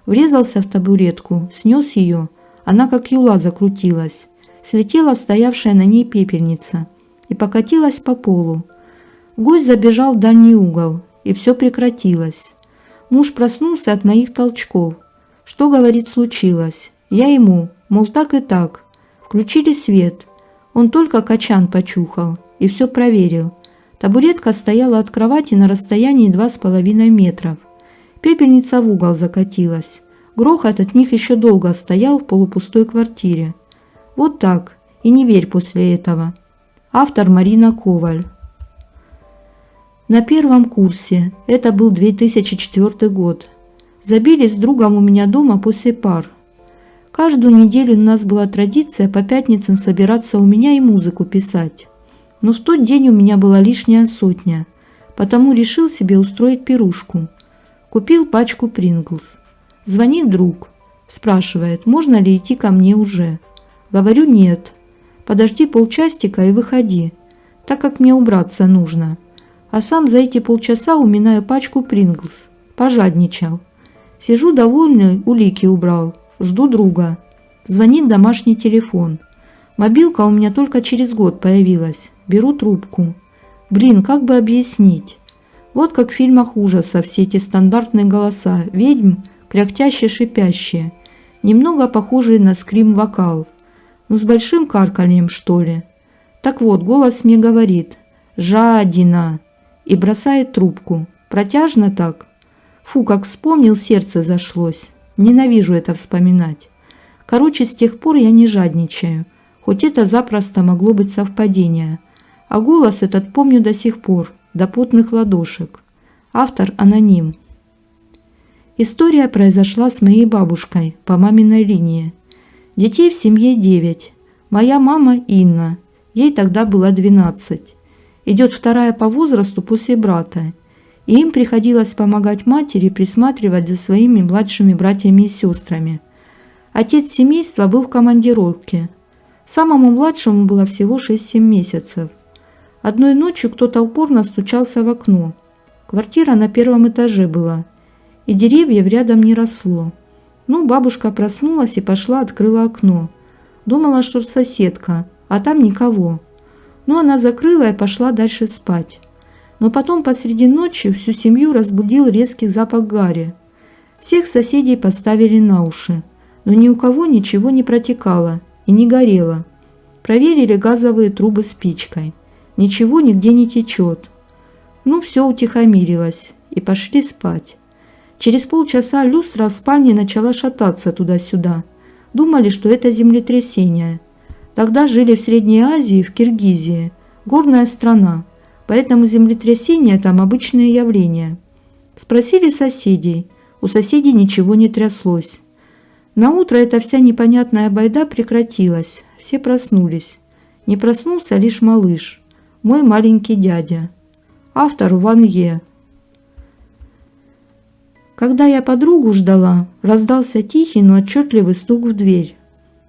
врезался в табуретку, снес ее. Она как юла закрутилась. Слетела стоявшая на ней пепельница и покатилась по полу. Гость забежал в дальний угол, и все прекратилось. Муж проснулся от моих толчков. Что, говорит, случилось? Я ему, мол, так и так. Включили свет. Он только качан почухал и все проверил. Табуретка стояла от кровати на расстоянии 2,5 метров. Пепельница в угол закатилась. Грохот от них еще долго стоял в полупустой квартире. Вот так, и не верь после этого. Автор Марина Коваль. На первом курсе, это был 2004 год, забили с другом у меня дома после пар. Каждую неделю у нас была традиция по пятницам собираться у меня и музыку писать. Но в тот день у меня была лишняя сотня, потому решил себе устроить пирушку. Купил пачку Принглс. Звонит друг, спрашивает, можно ли идти ко мне уже. Говорю, нет. Подожди полчасика и выходи, так как мне убраться нужно. А сам за эти полчаса уминаю пачку Принглс. Пожадничал. Сижу довольный, улики убрал. Жду друга. Звонит домашний телефон. Мобилка у меня только через год появилась. Беру трубку. Блин, как бы объяснить? Вот как в фильмах ужасов все эти стандартные голоса. Ведьм, кряхтящие-шипящие. Немного похожие на скрим-вокал. Ну, с большим карканьем, что ли. Так вот, голос мне говорит «Жадина» и бросает трубку. Протяжно так? Фу, как вспомнил, сердце зашлось. Ненавижу это вспоминать. Короче, с тех пор я не жадничаю, хоть это запросто могло быть совпадение. А голос этот помню до сих пор, до потных ладошек. Автор аноним. История произошла с моей бабушкой по маминой линии. Детей в семье 9. Моя мама Инна, ей тогда было 12. Идет вторая по возрасту после брата. И им приходилось помогать матери присматривать за своими младшими братьями и сестрами. Отец семейства был в командировке. Самому младшему было всего 6-7 месяцев. Одной ночью кто-то упорно стучался в окно. Квартира на первом этаже была, и деревьев рядом не росло. Ну, бабушка проснулась и пошла, открыла окно. Думала, что соседка, а там никого. Ну, она закрыла и пошла дальше спать. Но потом посреди ночи всю семью разбудил резкий запах гари. Всех соседей поставили на уши, но ни у кого ничего не протекало и не горело. Проверили газовые трубы спичкой. Ничего нигде не течет. Ну, все утихомирилось, и пошли спать. Через полчаса люстра в спальне начала шататься туда-сюда. Думали, что это землетрясение. Тогда жили в Средней Азии, в Киргизии. Горная страна, поэтому землетрясения там обычное явление. Спросили соседей. У соседей ничего не тряслось. Наутро эта вся непонятная байда прекратилась. Все проснулись. Не проснулся лишь малыш, мой маленький дядя. Автор Ван Е. Когда я подругу ждала, раздался тихий, но отчетливый стук в дверь.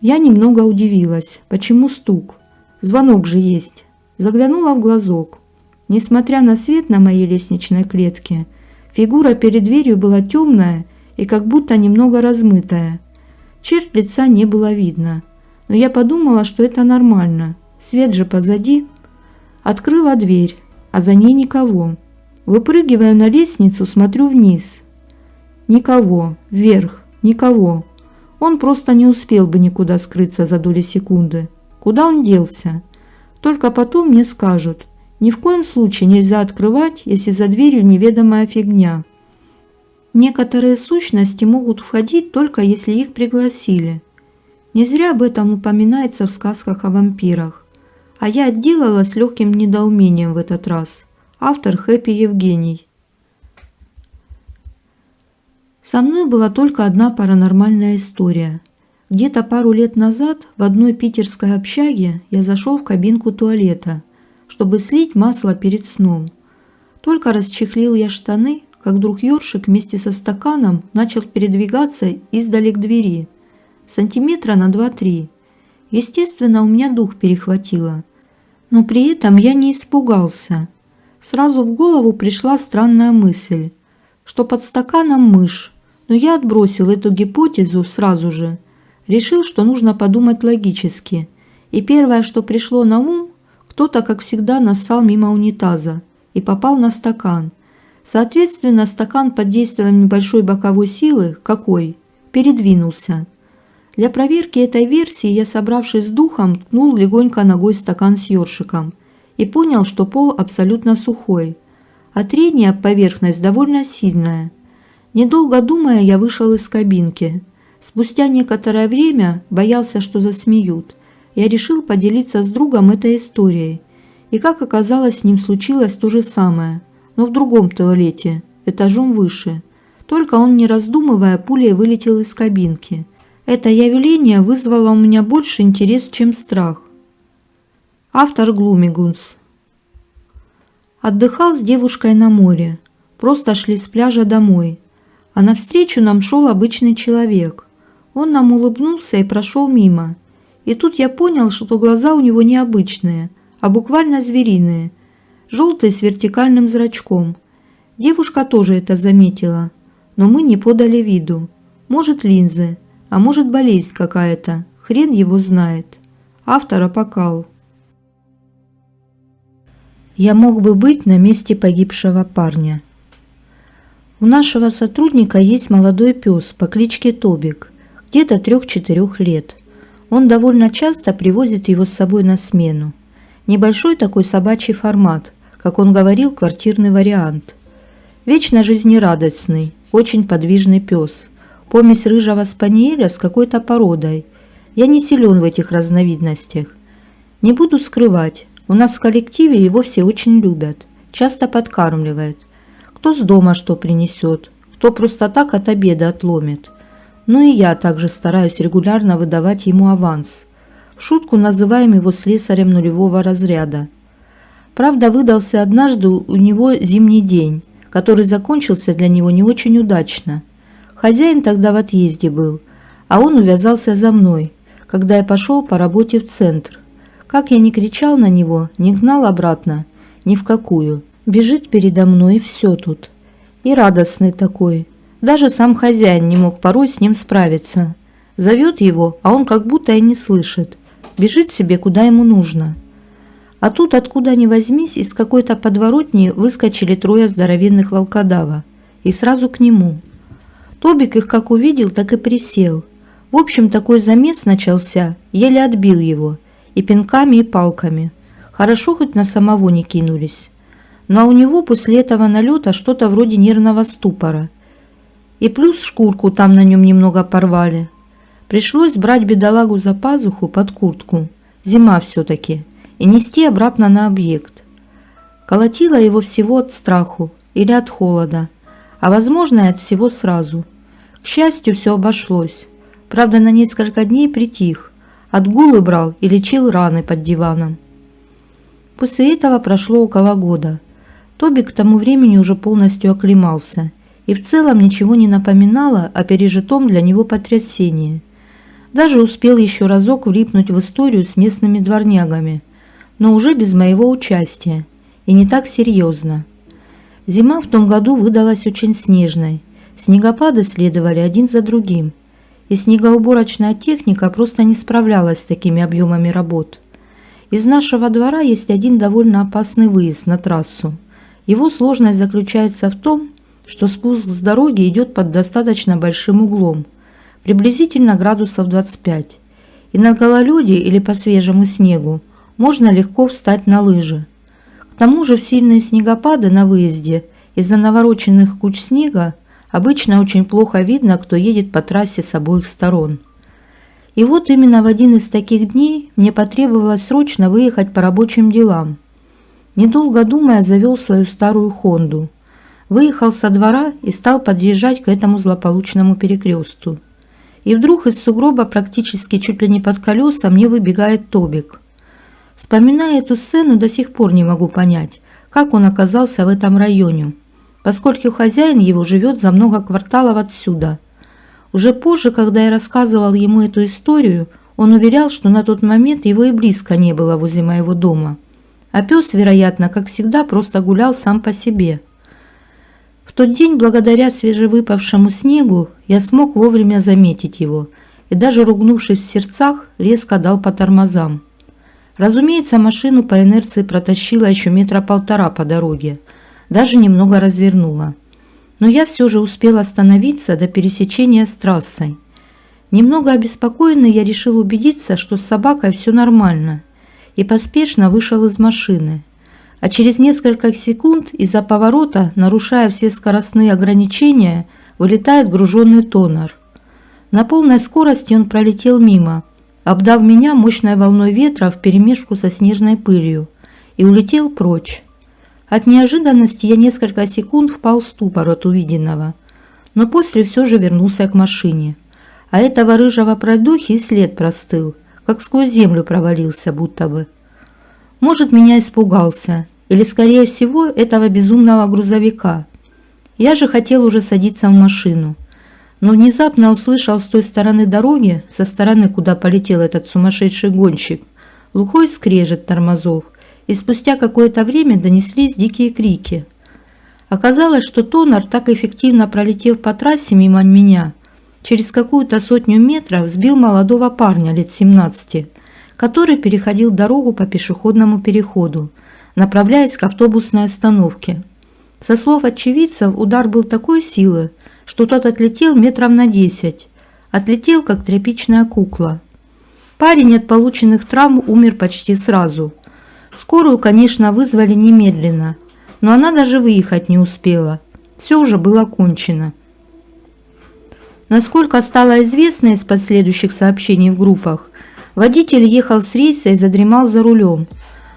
Я немного удивилась. Почему стук? Звонок же есть. Заглянула в глазок. Несмотря на свет на моей лестничной клетке, фигура перед дверью была темная и как будто немного размытая. Черт лица не было видно. Но я подумала, что это нормально. Свет же позади. Открыла дверь, а за ней никого. Выпрыгивая на лестницу, смотрю вниз. Никого. Вверх. Никого. Он просто не успел бы никуда скрыться за доли секунды. Куда он делся? Только потом мне скажут. Ни в коем случае нельзя открывать, если за дверью неведомая фигня. Некоторые сущности могут входить только если их пригласили. Не зря об этом упоминается в сказках о вампирах. А я отделалась легким недоумением в этот раз. Автор Хэппи Евгений. Со мной была только одна паранормальная история. Где-то пару лет назад в одной питерской общаге я зашел в кабинку туалета, чтобы слить масло перед сном. Только расчехлил я штаны, как вдруг ёршик вместе со стаканом начал передвигаться издали к двери. Сантиметра на 2-3. Естественно, у меня дух перехватило. Но при этом я не испугался. Сразу в голову пришла странная мысль, что под стаканом мышь, но я отбросил эту гипотезу сразу же. Решил, что нужно подумать логически. И первое, что пришло на ум, кто-то, как всегда, нассал мимо унитаза и попал на стакан. Соответственно, стакан под действием небольшой боковой силы, передвинулся. Для проверки этой версии я, собравшись с духом, ткнул легонько ногой стакан с ёршиком и понял, что пол абсолютно сухой, а трение об поверхность довольно сильное. Недолго думая, я вышел из кабинки. Спустя некоторое время боялся, что засмеют. Я решил поделиться с другом этой историей. И как оказалось, с ним случилось то же самое, но в другом туалете, этажом выше. Только он, не раздумывая, пулей вылетел из кабинки. Это явление вызвало у меня больше интерес, чем страх. Автор Глумигунс. Отдыхал с девушкой на море. Просто шли с пляжа домой. А навстречу нам шел обычный человек. Он нам улыбнулся и прошел мимо. И тут я понял, что глаза у него не обычные, а буквально звериные, желтые с вертикальным зрачком. Девушка тоже это заметила, но мы не подали виду. Может, линзы, а может, болезнь какая-то, хрен его знает. Автор Апокал. Я мог бы быть на месте погибшего парня. У нашего сотрудника есть молодой пес по кличке Тобик, где-то 3-4 лет. Он довольно часто привозит его с собой на смену. Небольшой такой собачий формат, как он говорил, квартирный вариант. Вечно жизнерадостный, очень подвижный пес. Помесь рыжего спаниеля с какой-то породой. Я не силен в этих разновидностях. Не буду скрывать, у нас в коллективе его все очень любят, часто подкармливают. Кто с дома что принесет, кто просто так от обеда отломит. Ну и я также стараюсь регулярно выдавать ему аванс. В шутку называем его слесарем нулевого разряда. Правда, выдался однажды у него зимний день, который закончился для него не очень удачно. Хозяин тогда в отъезде был, а он увязался за мной, когда я пошел по работе в центр. Как я ни кричал на него, не гнал обратно, ни в какую. Бежит передо мной, и все тут. И радостный такой. Даже сам хозяин не мог порой с ним справиться. Зовет его, а он как будто и не слышит. Бежит себе, куда ему нужно. А тут, откуда ни возьмись, из какой-то подворотни выскочили 3 здоровенных волкодава. И сразу к нему. Тобик их как увидел, так и присел. В общем, такой замес начался, еле отбил его. И пинками, и палками. Хорошо, хоть на самого не кинулись. Но у него после этого налета что-то вроде нервного ступора. И плюс шкурку там на нем немного порвали. Пришлось брать бедолагу за пазуху под куртку, зима все-таки, и нести обратно на объект. Колотило его всего от страху или от холода, а возможно и от всего сразу. К счастью, все обошлось. Правда, на несколько дней притих, отгулы брал и лечил раны под диваном. После этого прошло около года. Тобик к тому времени уже полностью оклемался и в целом ничего не напоминало о пережитом для него потрясении. Даже успел еще разок влипнуть в историю с местными дворнягами, но уже без моего участия и не так серьезно. Зима в том году выдалась очень снежной, снегопады следовали один за другим, и снегоуборочная техника просто не справлялась с такими объемами работ. Из нашего двора есть один довольно опасный выезд на трассу. Его сложность заключается в том, что спуск с дороги идет под достаточно большим углом, приблизительно градусов 25, и на гололеде или по свежему снегу можно легко встать на лыжи. К тому же в сильные снегопады на выезде из-за навороченных куч снега обычно очень плохо видно, кто едет по трассе с обоих сторон. И вот именно в один из таких дней мне потребовалось срочно выехать по рабочим делам. Недолго думая, завел свою старую «Хонду». Выехал со двора и стал подъезжать к этому злополучному перекрестку. и вдруг из сугроба практически чуть ли не под колеса мне выбегает Тобик. Вспоминая эту сцену, до сих пор не могу понять, как он оказался в этом районе, поскольку хозяин его живет за много кварталов отсюда. Уже позже, когда я рассказывал ему эту историю, он уверял, что на тот момент его и близко не было возле моего дома, а пес, вероятно, как всегда, просто гулял сам по себе. В тот день, благодаря свежевыпавшему снегу, я смог вовремя заметить его и даже ругнувшись в сердцах, резко дал по тормозам. Разумеется, машину по инерции протащила еще 1,5 метра по дороге, даже немного развернула. Но я все же успел остановиться до пересечения с трассой. Немного обеспокоенный, я решил убедиться, что с собакой все нормально, и поспешно вышел из машины. А через несколько секунд из-за поворота, нарушая все скоростные ограничения, вылетает груженный тонер. На полной скорости он пролетел мимо, обдав меня мощной волной ветра вперемешку со снежной пылью, и улетел прочь. От неожиданности я несколько секунд впал в ступор от увиденного, но после все же вернулся к машине. А этого рыжего пройдохи и след простыл, как сквозь землю провалился будто бы. Может, меня испугался, или, скорее всего, этого безумного грузовика. Я же хотел уже садиться в машину, но внезапно услышал с той стороны дороги, со стороны, куда полетел этот сумасшедший гонщик, глухой скрежет тормозов, и спустя какое-то время донеслись дикие крики. Оказалось, что тонер, так эффективно пролетев по трассе мимо меня, через какую-то 100 метров сбил молодого парня лет 17, который переходил дорогу по пешеходному переходу, направляясь к автобусной остановке. Со слов очевидцев, удар был такой силы, что тот отлетел метров на 10, отлетел как тряпичная кукла. Парень от полученных травм умер почти сразу. Скорую, конечно, вызвали немедленно, но она даже выехать не успела. Все уже было кончено. Насколько стало известно из последующих сообщений в группах, водитель ехал с рейса и задремал за рулем,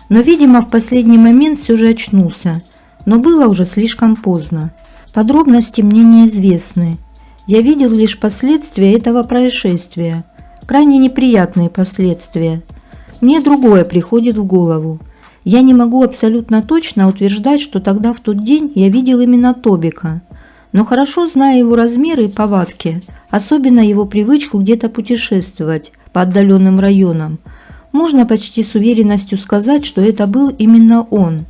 но, видимо, в последний момент все же очнулся, но было уже слишком поздно. Подробности мне неизвестны. Я видел лишь последствия этого происшествия, крайне неприятные последствия. Мне другое приходит в голову. Я не могу абсолютно точно утверждать, что тогда в тот день я видел именно Тобика, но хорошо зная его размеры и повадки, особенно его привычку где-то путешествовать по отдаленным районам, можно почти с уверенностью сказать, что это был именно он.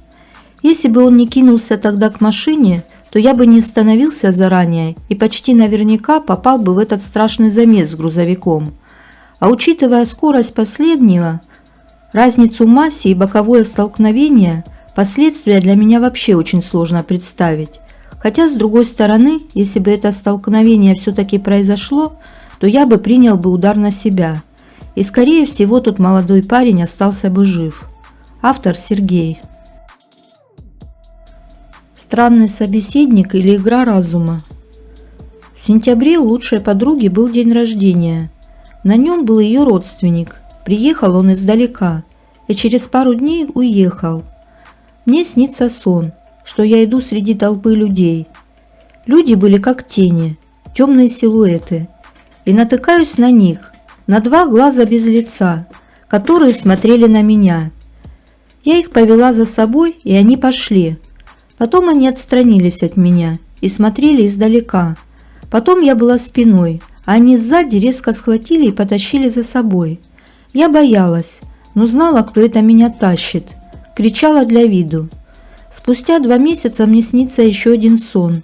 Если бы он не кинулся тогда к машине, то я бы не остановился заранее и почти наверняка попал бы в этот страшный замес с грузовиком. А учитывая скорость последнего, разницу в массе и боковое столкновение, последствия для меня вообще очень сложно представить. Хотя, с другой стороны, если бы это столкновение все-таки произошло, то я бы принял бы удар на себя. И, скорее всего, тот молодой парень остался бы жив. Автор Сергей. Странный собеседник или игра разума. В сентябре у лучшей подруги был день рождения. На нем был ее родственник. Приехал он издалека и через пару дней уехал. Мне снится сон, что я иду среди толпы людей. Люди были как тени, темные силуэты, и натыкаюсь на них, на 2 глаза без лица, которые смотрели на меня. Я их повела за собой, и они пошли. Потом они отстранились от меня и смотрели издалека. Потом я была спиной, а они сзади резко схватили и потащили за собой. Я боялась, но знала, кто это меня тащит. Кричала для виду. Спустя 2 месяца мне снится еще один сон.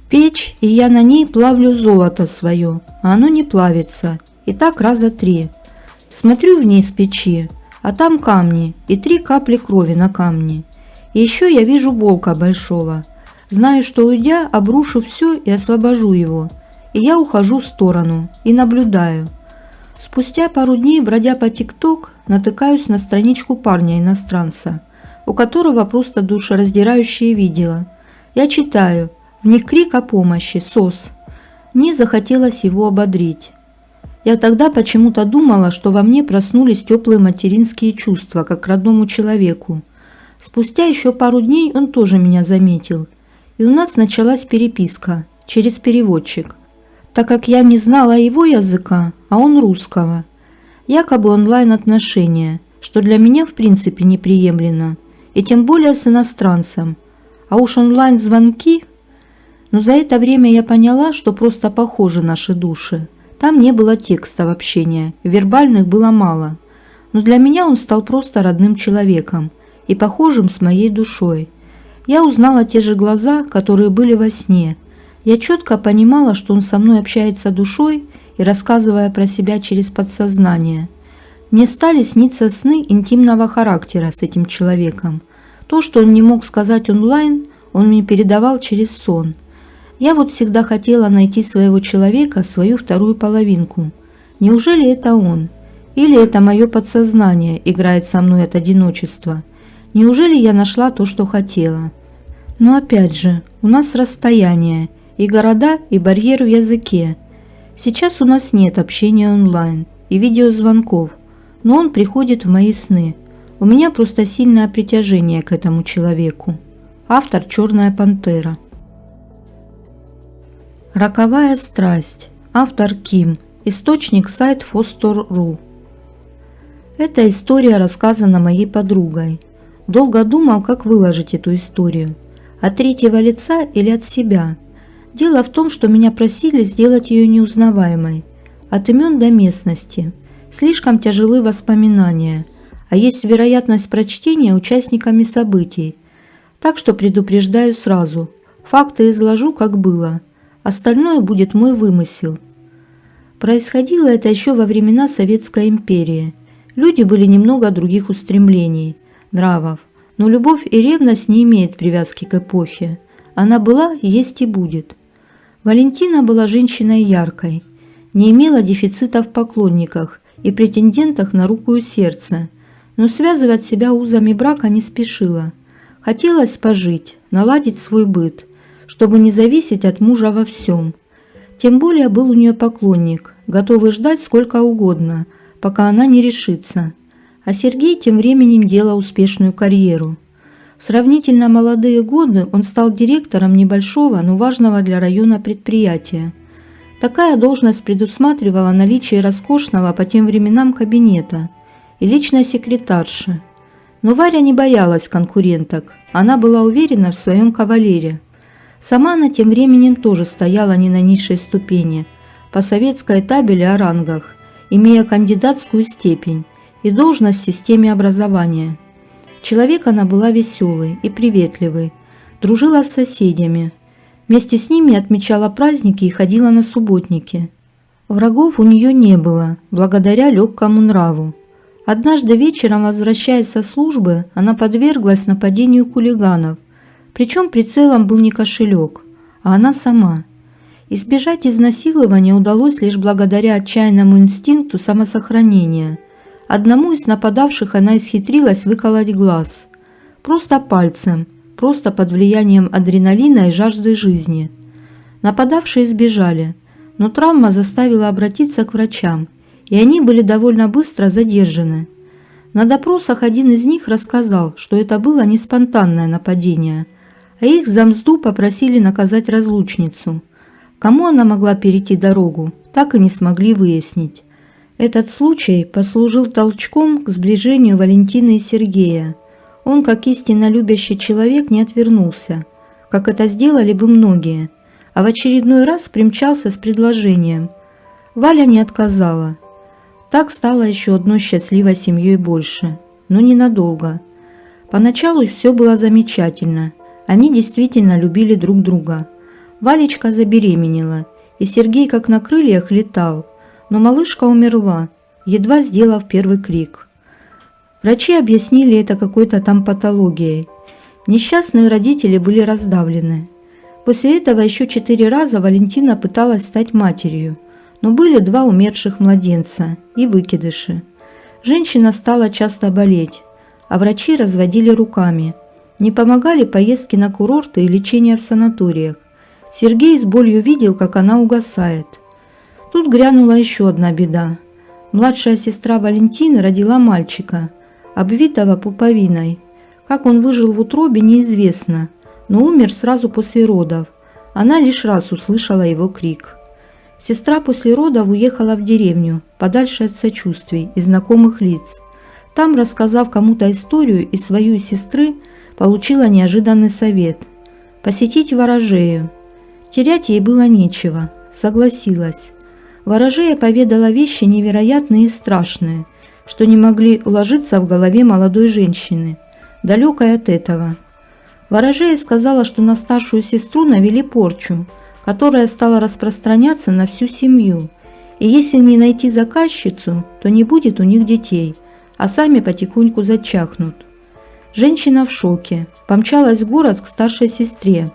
Печь, и я на ней плавлю золото свое, а оно не плавится. И так раза 3. Смотрю вниз печи, а там камни и 3 капли крови на камне. И еще я вижу волка большого. Знаю, что уйдя, обрушу все и освобожу его. И я ухожу в сторону и наблюдаю. Спустя пару дней, бродя по ТикТок, натыкаюсь на страничку парня-иностранца, у которого просто душераздирающие видео. Я читаю, в них крик о помощи, СОС. Мне захотелось его ободрить. Я тогда почему-то думала, что во мне проснулись теплые материнские чувства, как к родному человеку. Спустя еще пару дней он тоже меня заметил, и у нас началась переписка через переводчик. так как я не знала его языка, а он русского. Якобы онлайн-отношения, что для меня в принципе неприемлемо, и тем более с иностранцем. А уж онлайн-звонки... Но за это время я поняла, что просто похожи наши души. Там не было текстов общения, вербальных было мало. Но для меня он стал просто родным человеком и похожим с моей душой. Я узнала те же глаза, которые были во сне. Я четко понимала, что он со мной общается душой и рассказывая про себя через подсознание. Мне стали сниться сны интимного характера с этим человеком. То, что он не мог сказать онлайн, он мне передавал через сон. Я вот всегда хотела найти своего человека, свою вторую половинку. Неужели это он? Или это мое подсознание играет со мной от одиночества? Неужели я нашла то, что хотела? Но опять же, у нас расстояние, и города, и барьер в языке. Сейчас у нас нет общения онлайн и видеозвонков, но он приходит в мои сны. У меня просто сильное притяжение к этому человеку. Автор «Черная пантера». Роковая страсть. Автор Ким. Источник сайт Foster.ru. Эта история рассказана моей подругой. Долго думал, как выложить эту историю. От третьего лица или от себя. Дело в том, что меня просили сделать ее неузнаваемой. От имен до местности. Слишком тяжелы воспоминания. А есть вероятность прочтения участниками событий. Так что предупреждаю сразу. Факты изложу, как было. Остальное будет мой вымысел. Происходило это еще во времена Советской империи. Люди были немного других устремлений, нравов, но любовь и ревность не имеют привязки к эпохе. Она была, есть и будет. Валентина была женщиной яркой, не имела дефицита в поклонниках и претендентах на руку и сердце, но связывать себя узами брака не спешила. Хотелось пожить, наладить свой быт, чтобы не зависеть от мужа во всем. Тем более был у нее поклонник, готовый ждать сколько угодно, пока она не решится. А Сергей тем временем делал успешную карьеру. В сравнительно молодые годы он стал директором небольшого, но важного для района предприятия. Такая должность предусматривала наличие роскошного по тем временам кабинета и личной секретарши. Но Варя не боялась конкуренток, она была уверена в своем кавалере. Сама она тем временем тоже стояла не на низшей ступени, по советской табели о рангах, имея кандидатскую степень и должность в системе образования. Человек она была веселый и приветливый, дружила с соседями, вместе с ними отмечала праздники и ходила на субботники. Врагов у нее не было, благодаря легкому нраву. Однажды вечером, возвращаясь со службы, она подверглась нападению хулиганов. Причем прицелом был не кошелек, а она сама. Избежать изнасилования удалось лишь благодаря отчаянному инстинкту самосохранения. Одному из нападавших она исхитрилась выколоть глаз. Просто пальцем, просто под влиянием адреналина и жажды жизни. Нападавшие сбежали, но травма заставила обратиться к врачам, и они были довольно быстро задержаны. На допросах один из них рассказал, что это было не спонтанное нападение, а их за мзду попросили наказать разлучницу. Кому она могла перейти дорогу, так и не смогли выяснить. Этот случай послужил толчком к сближению Валентины и Сергея. Он, как истинно любящий человек, не отвернулся, как это сделали бы многие, а в очередной раз примчался с предложением. Валя не отказала. Так стало еще одной счастливой семьей больше, но ненадолго. Поначалу все было замечательно. Они действительно любили друг друга. Валечка забеременела, и Сергей как на крыльях летал, но малышка умерла, едва сделав первый крик. Врачи объяснили это какой-то там патологией. Несчастные родители были раздавлены. После этого еще 4 раза Валентина пыталась стать матерью, но были 2 умерших младенца и выкидыши. Женщина стала часто болеть, а врачи разводили руками. Не помогали поездки на курорты и лечение в санаториях. Сергей с болью видел, как она угасает. Тут грянула еще одна беда. Младшая сестра Валентины родила мальчика, обвитого пуповиной. Как он выжил в утробе, неизвестно, но умер сразу после родов. Она лишь раз услышала его крик. Сестра после родов уехала в деревню, подальше от сочувствий и знакомых лиц. Там, рассказав кому-то историю и свою, и сестры, получила неожиданный совет – посетить ворожею. Терять ей было нечего, согласилась. Ворожея поведала вещи невероятные и страшные, что не могли уложиться в голове молодой женщины, далекой от этого. Ворожея сказала, что на старшую сестру навели порчу, которая стала распространяться на всю семью, и если не найти заказчицу, то не будет у них детей, а сами потихоньку зачахнут. Женщина в шоке, помчалась в город к старшей сестре.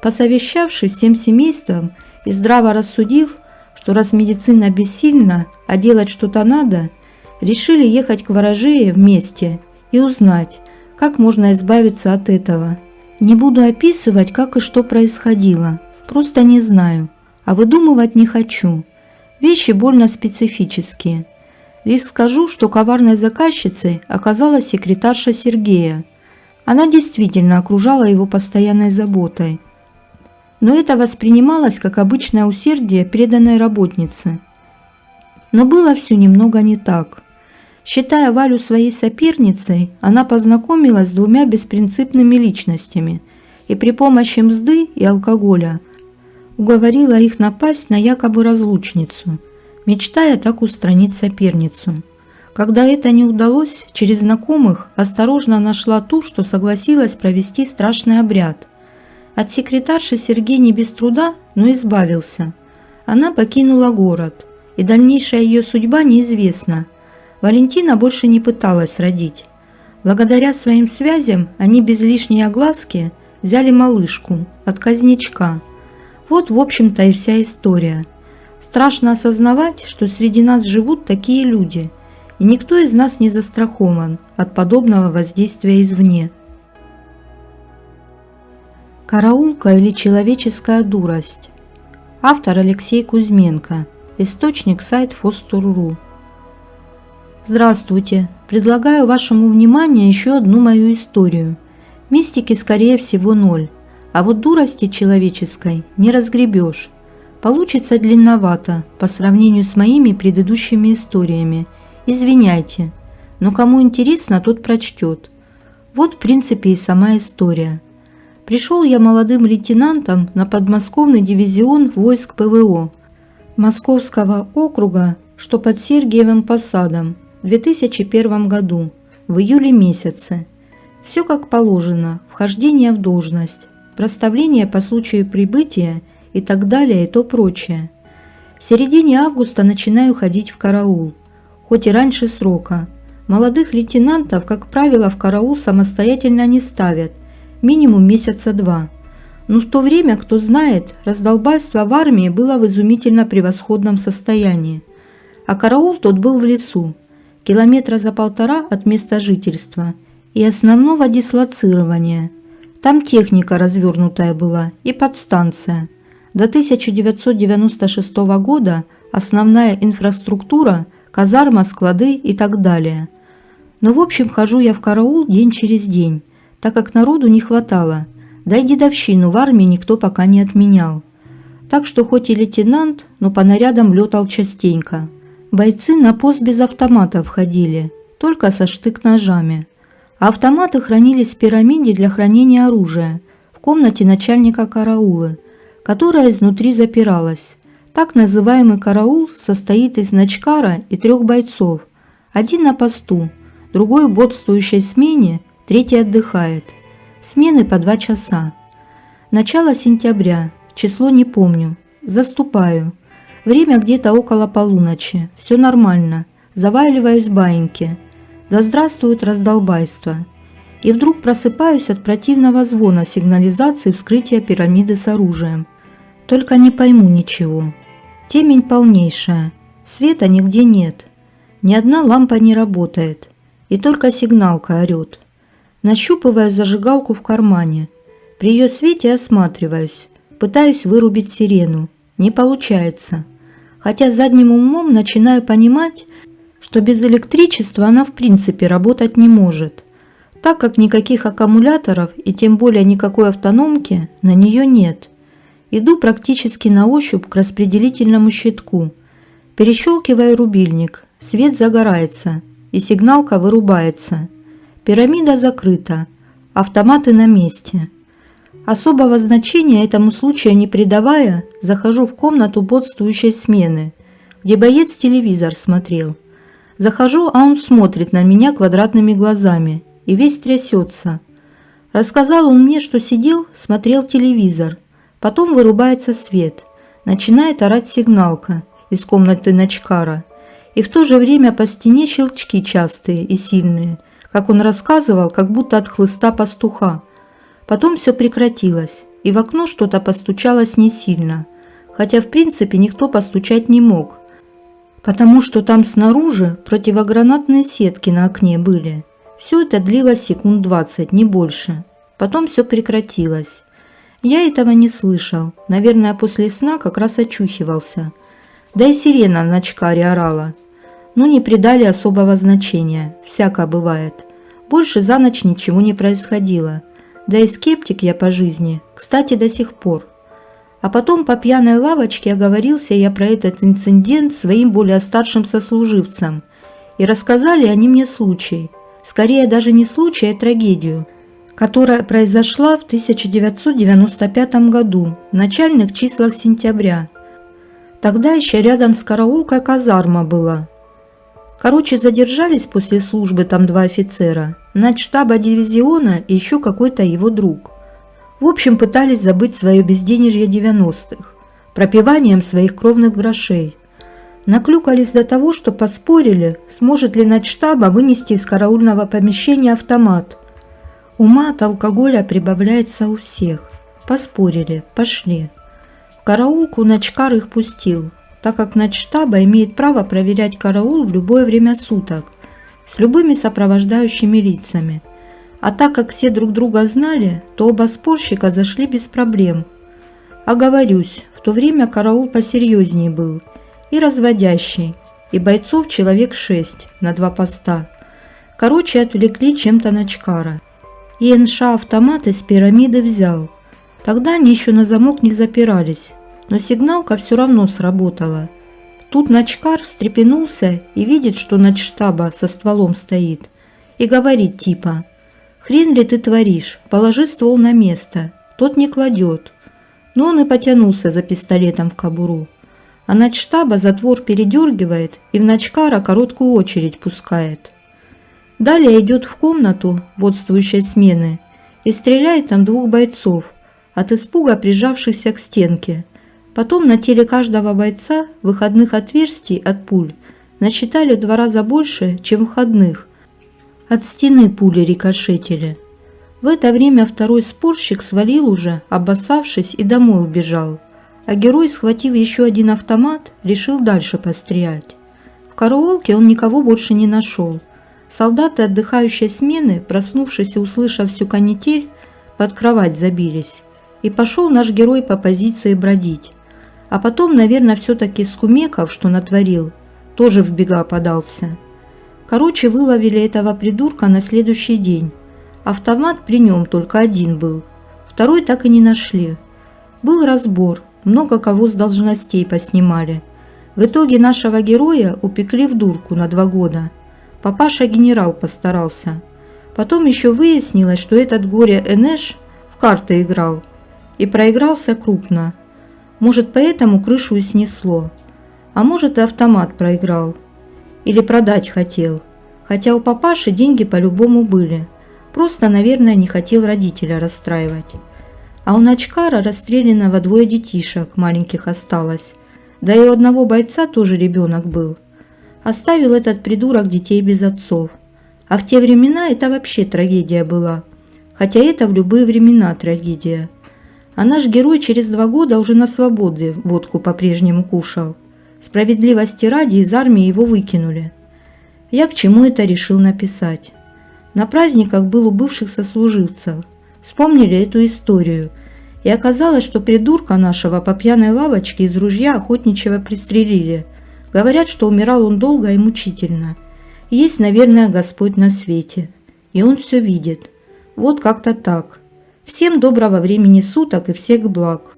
Посовещавшись всем семейством и здраво рассудив, что раз медицина бессильна, а делать что-то надо, решили ехать к ворожее вместе и узнать, как можно избавиться от этого. Не буду описывать, как и что происходило, просто не знаю, а выдумывать не хочу. Вещи больно специфические. Лишь скажу, что коварной заказчицей оказалась секретарша Сергея. Она действительно окружала его постоянной заботой. Но это воспринималось как обычное усердие преданной работницы. Но было все немного не так. Считая Валю своей соперницей, она познакомилась с двумя беспринципными личностями и при помощи мзды и алкоголя уговорила их напасть на якобы разлучницу, мечтая так устранить соперницу. Когда это не удалось, через знакомых осторожно нашла ту, что согласилась провести страшный обряд. От секретарши Сергей не без труда, но избавился. Она покинула город, и дальнейшая ее судьба неизвестна. Валентина больше не пыталась родить. Благодаря своим связям они без лишней огласки взяли малышку, отказничка. Вот, в общем-то, и вся история. Страшно осознавать, что среди нас живут такие люди, и никто из нас не застрахован от подобного воздействия извне. Караулка или человеческая дурость. Автор Алексей Кузьменко. Источник сайт Фостур.ру. Здравствуйте! Предлагаю вашему вниманию еще одну мою историю. Мистики, скорее всего, 0, а вот дурости человеческой не разгребешь. Получится длинновато по сравнению с моими предыдущими историями. Извиняйте, но кому интересно, тот прочтет. Вот в принципе и сама история. Пришел я молодым лейтенантом на подмосковный дивизион войск ПВО Московского округа, что под Сергиевым Посадом, в 2001 году, в июле месяце. Все как положено, вхождение в должность, проставление по случаю прибытия и так далее и то прочее. В середине августа начинаю ходить в караул, хоть и раньше срока. Молодых лейтенантов, как правило, в караул самостоятельно не ставят, минимум месяца 2. Но в то время, кто знает, раздолбайство в армии было в изумительно превосходном состоянии. А караул тот был в лесу, километра за 1,5 от места жительства и основного дислоцирования. Там техника развернутая была и подстанция. До 1996 года основная инфраструктура, казарма, склады и так далее. Но в общем хожу я в караул день через день, так как народу не хватало, да и дедовщину в армии никто пока не отменял. Так что хоть и лейтенант, но по нарядам летал частенько. Бойцы на пост без автоматов ходили, только со штык-ножами. А автоматы хранились в пирамиде для хранения оружия, в комнате начальника караулы, которая изнутри запиралась. Так называемый караул состоит из начкара и 3 бойцов. Один на посту, другой в бодрствующей смене, третий отдыхает. Смены по 2 часа. Начало сентября, число не помню. Заступаю. Время где-то около полуночи. Все нормально. Заваливаюсь в баиньке. Да здравствует раздолбайство. И вдруг просыпаюсь от противного звона сигнализации вскрытия пирамиды с оружием. Только не пойму ничего. Темень полнейшая. Света нигде нет. Ни одна лампа не работает. И только сигналка орёт. Нащупываю зажигалку в кармане. При ее свете осматриваюсь. Пытаюсь вырубить сирену. Не получается. Хотя задним умом начинаю понимать, что без электричества она в принципе работать не может, так как никаких аккумуляторов и тем более никакой автономки на нее нет. Иду практически на ощупь к распределительному щитку. Перещелкиваю рубильник, свет загорается, и сигналка вырубается. Пирамида закрыта, автоматы на месте. Особого значения этому случаю не придавая, захожу в комнату бодствующей смены, где боец телевизор смотрел. Захожу, а он смотрит на меня квадратными глазами и весь трясется. Рассказал он мне, что сидел, смотрел телевизор. Потом вырубается свет, начинает орать сигналка из комнаты Начкара. И в то же время по стене щелчки частые и сильные, как он рассказывал, как будто от хлыста пастуха. Потом все прекратилось, и в окно что-то постучалось не сильно, хотя в принципе никто постучать не мог, потому что там снаружи противогранатные сетки на окне были. Все это длилось секунд 20, не больше. Потом все прекратилось. Я этого не слышал, наверное, после сна как раз очухивался. Да и сирена в Начкаре орала. Но не придали особого значения, всяко бывает. Больше за ночь ничего не происходило. Да и скептик я по жизни, кстати, до сих пор. А потом по пьяной лавочке оговорился я про этот инцидент своим более старшим сослуживцам. И рассказали они мне случай, скорее даже не случай, а трагедию, которая произошла в 1995 году, в начальных числах сентября. Тогда еще рядом с караулкой казарма была. Короче, задержались после службы там 2 офицера, начштаба дивизиона и еще какой-то его друг. В общем, пытались забыть свое безденежье 90-х, пропиванием своих кровных грошей. Наклюкались до того, что поспорили, сможет ли начштаба вынести из караульного помещения автомат. Ума от алкоголя прибавляется у всех. Поспорили, пошли. В караулку Начкар их пустил, так как начштаба имеет право проверять караул в любое время суток, с любыми сопровождающими лицами. А так как все друг друга знали, то оба спорщика зашли без проблем. Оговорюсь, в то время караул посерьезнее был, и разводящий, и бойцов человек 6 на 2 поста. Короче, отвлекли чем-то Начкара. И НШ автомат из пирамиды взял. Тогда они еще на замок не запирались, но сигналка все равно сработала. Тут Начкар встрепенулся и видит, что начштаба со стволом стоит, и говорит типа: «Хрен ли ты творишь, положи ствол на место». Тот не кладет. Но он и потянулся за пистолетом в кобуру. А начштаба затвор передергивает и в Начкара короткую очередь пускает. Далее идет в комнату бодствующей смены и стреляет там 2 бойцов, от испуга прижавшихся к стенке. Потом на теле каждого бойца выходных отверстий от пуль насчитали в 2 раза больше, чем входных. От стены пули рикошетили. В это время второй спорщик свалил уже, обоссавшись, и домой убежал, а герой, схватив еще один автомат, решил дальше пострелять. В караулке он никого больше не нашел. Солдаты отдыхающей смены, проснувшись и услышав всю канитель, под кровать забились. И пошел наш герой по позиции бродить. А потом, наверное, все-таки скумеков, что натворил, тоже в бега подался. Короче, выловили этого придурка на следующий день. Автомат при нем только один был, второй так и не нашли. Был разбор, много кого с должностей поснимали. В итоге нашего героя упекли в дурку на 2 года. Папаша-генерал постарался. Потом еще выяснилось, что этот горе Энеш в карты играл и проигрался крупно. Может, поэтому крышу и снесло. А может, и автомат проиграл. Или продать хотел. Хотя у папаши деньги по-любому были. Просто, наверное, не хотел родителя расстраивать. А у Начкара расстрелянного 2 детишек маленьких осталось. Да и у одного бойца тоже ребенок был. Оставил этот придурок детей без отцов. А в те времена это вообще трагедия была. Хотя это в любые времена трагедия. А наш герой через 2 года уже на свободе водку по-прежнему кушал. Справедливости ради из армии его выкинули. Я к чему это решил написать? На праздниках был у бывших сослуживцев. Вспомнили эту историю. И оказалось, что придурка нашего по пьяной лавочке из ружья охотничьего пристрелили. Говорят, что умирал он долго и мучительно. Есть, наверное, Господь на свете. И Он все видит. Вот как-то так. Всем доброго времени суток и всех благ.